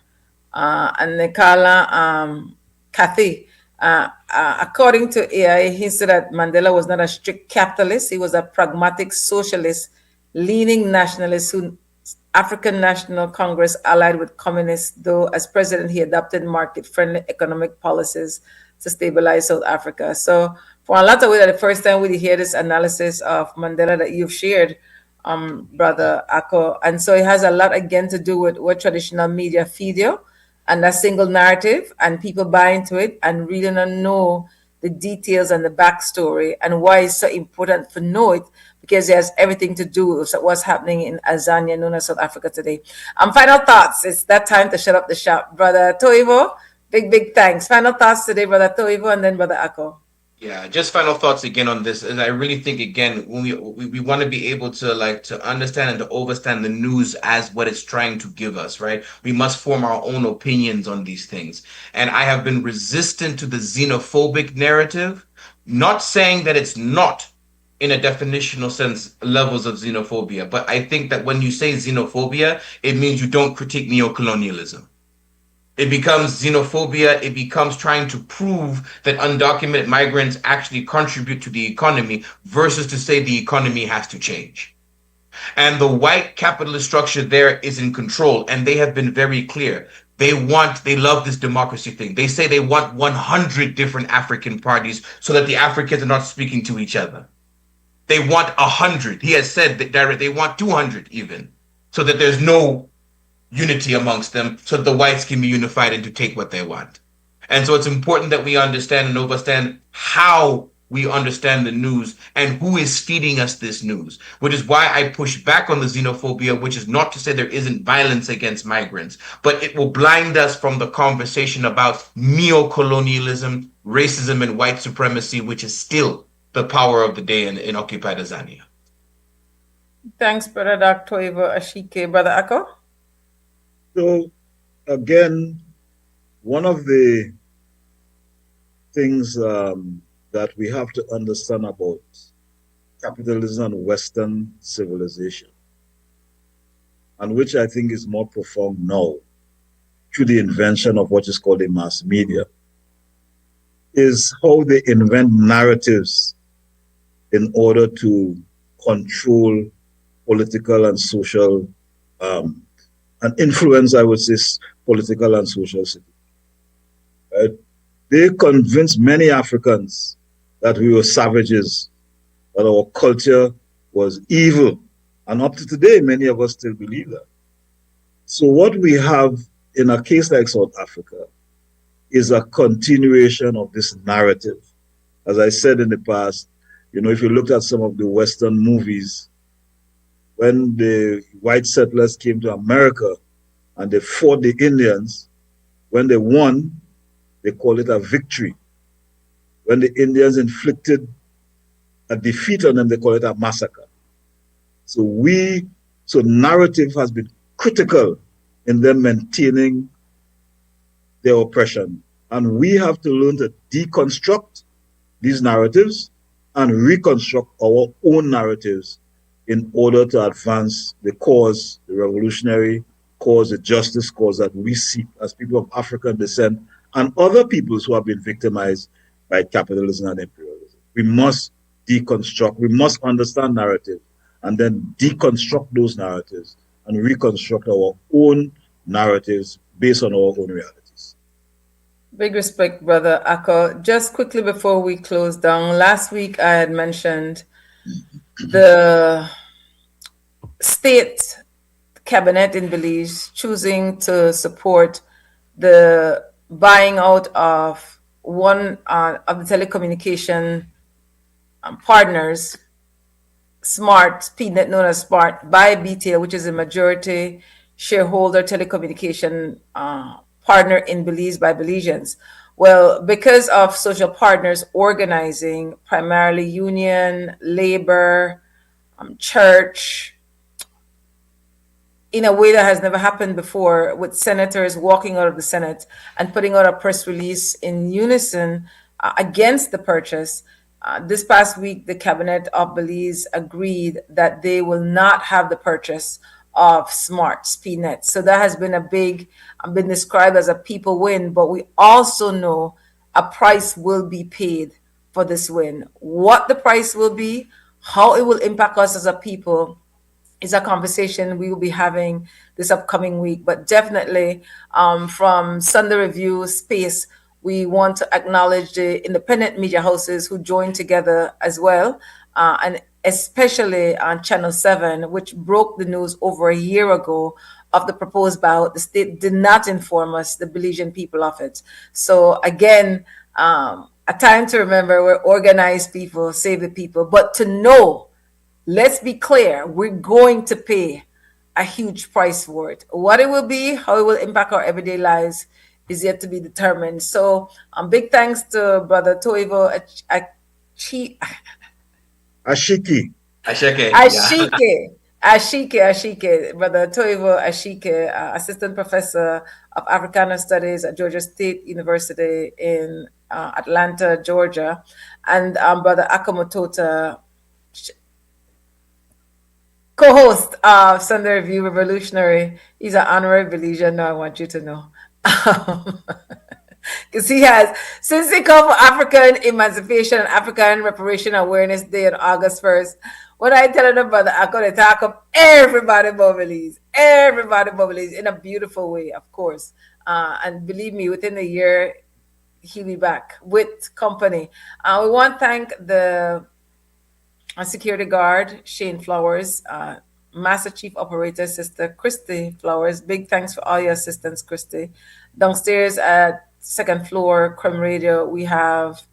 Speaker 2: And Nekala Kathy, according to AI, he said that Mandela was not a strict capitalist. He was a pragmatic socialist, leaning nationalist who African National Congress allied with communists, though as president, he adopted market-friendly economic policies to stabilize South Africa. So for a lot of ways, the first time we hear this analysis of Mandela that you've shared, Brother Akko. And so it has a lot, again, to do with what traditional media feed you and that single narrative, and people buy into it and really don't know the details and the backstory and why it's so important to know it, because it has everything to do with what's happening in Azania, known as South Africa today. Final thoughts. It's that time to shut up the shop. Brother Toivo, big thanks. Final thoughts today, Brother Toivo, and then Brother Ako.
Speaker 4: Yeah, just final thoughts again on this. And I really think, again, when we want to be able to understand and to overstand the news as what it's trying to give us, right? We must form our own opinions on these things. And I have been resistant to the xenophobic narrative, not saying that it's not in a definitional sense levels of xenophobia, but I think that when you say xenophobia, it means you don't critique neocolonialism. It becomes xenophobia. It becomes trying to prove that undocumented migrants actually contribute to the economy versus to say the economy has to change. And the white capitalist structure there is in control, and they have been very clear. They love this democracy thing. They say they want 100 different African parties so that the Africans are not speaking to each other. They want 100. He has said that they want 200 even, so that there's no unity amongst them, so that the whites can be unified and to take what they want. And so it's important that we understand and understand how we understand the news and who is feeding us this news, which is why I push back on the xenophobia, which is not to say there isn't violence against migrants, but it will blind us from the conversation about neo-colonialism, racism, and white supremacy, which is still the power of the day in occupied Azania.
Speaker 2: Thanks, Brother Dr. Toivo, Asheeke. Brother Ako?
Speaker 3: So, again, one of the things that we have to understand about capitalism and Western civilization, and which I think is more profound now through the invention of what is called the mass media, is how they invent narratives in order to control political and social and influence, I would say, political and social situations. Right? They convinced many Africans that we were savages, that our culture was evil. And up to today, many of us still believe that. So what we have in a case like South Africa is a continuation of this narrative. As I said in the past, if you looked at some of the Western movies, when the white settlers came to America and they fought the Indians, when they won, they call it a victory. When the Indians inflicted a defeat on them, they call it a massacre. So narrative has been critical in them maintaining their oppression. And we have to learn to deconstruct these narratives and reconstruct our own narratives in order to advance the cause, the revolutionary cause, the justice cause that we seek as people of African descent and other peoples who have been victimized by capitalism and imperialism. We must deconstruct, we must understand narrative and then deconstruct those narratives and reconstruct our own narratives based on our own realities.
Speaker 2: Big respect, Brother Ako. Just quickly before we close down, last week I had mentioned the state cabinet in Belize choosing to support the buying out of one of the telecommunication partners, Smart, SpeedNet known as Smart, by BTL, which is a majority shareholder telecommunication partner in Belize by Belizeans. Well, because of social partners organizing, primarily union, labor, church, in a way that has never happened before, with senators walking out of the Senate and putting out a press release in unison against the purchase. This past week, the cabinet of Belize agreed that they will not have the purchase of Smart SpeedNet. So that has been been described as a people win, but we also know a price will be paid for this win. What the price will be, how it will impact us as a people, is a conversation we will be having this upcoming week. But definitely from Sunday Review space, we want to acknowledge the independent media houses who joined together as well, and especially on Channel 7, which broke the news over a year ago of the proposed ballot. The state did not inform us, the Belizean people, of it. So again, a time to remember where organized people save the people, but to know, let's be clear, we're going to pay a huge price for it. What it will be, how it will impact our everyday lives is yet to be determined. So big thanks to Brother Toivo Asheeke. Asheeke, Brother Toivo Asheeke, Assistant Professor of Africana Studies at Georgia State University in Atlanta, Georgia, and Brother Mutota, co-host of Sunday Review Revolutionary. He's an honorary Belizean now, I want you to know. Because he has, since he come for African Emancipation and African Reparation Awareness Day on August 1st, when I tell them brother, I'm going to talk up everybody Belize in a beautiful way, of course. And believe me, within a year, he'll be back with company. We want to thank the security guard, Shane Flowers, Master Chief Operator, Sister Christy Flowers. Big thanks for all your assistance, Christy. Downstairs at second floor, Creme Radio, we have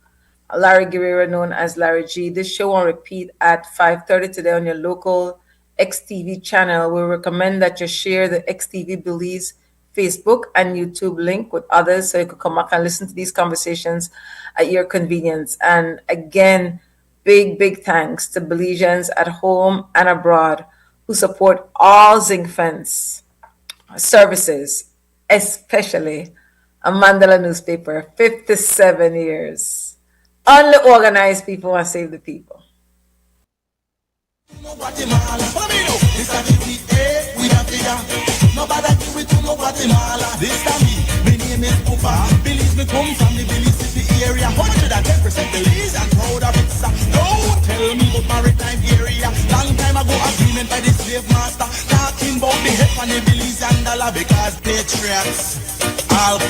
Speaker 2: Larry Guerrero, known as Larry G. This show on repeat at 5:30 today on your local XTV channel. We recommend that you share the XTV Belize Facebook and YouTube link with others so you can come back and listen to these conversations at your convenience. And again, big thanks to Belizeans at home and abroad who support all Zinc Fence services, especially a Mandela newspaper, 57 years. Only organized people want to save the people.
Speaker 1: Nobody give it to no Guatemala. This time me name is Upa. Belize me come from the Belize City area. 110% Belize and proud of it. Don't tell me about maritime area. Long time ago agreement by the slave master. Talking about the head on the Belize and dollar because patriots. All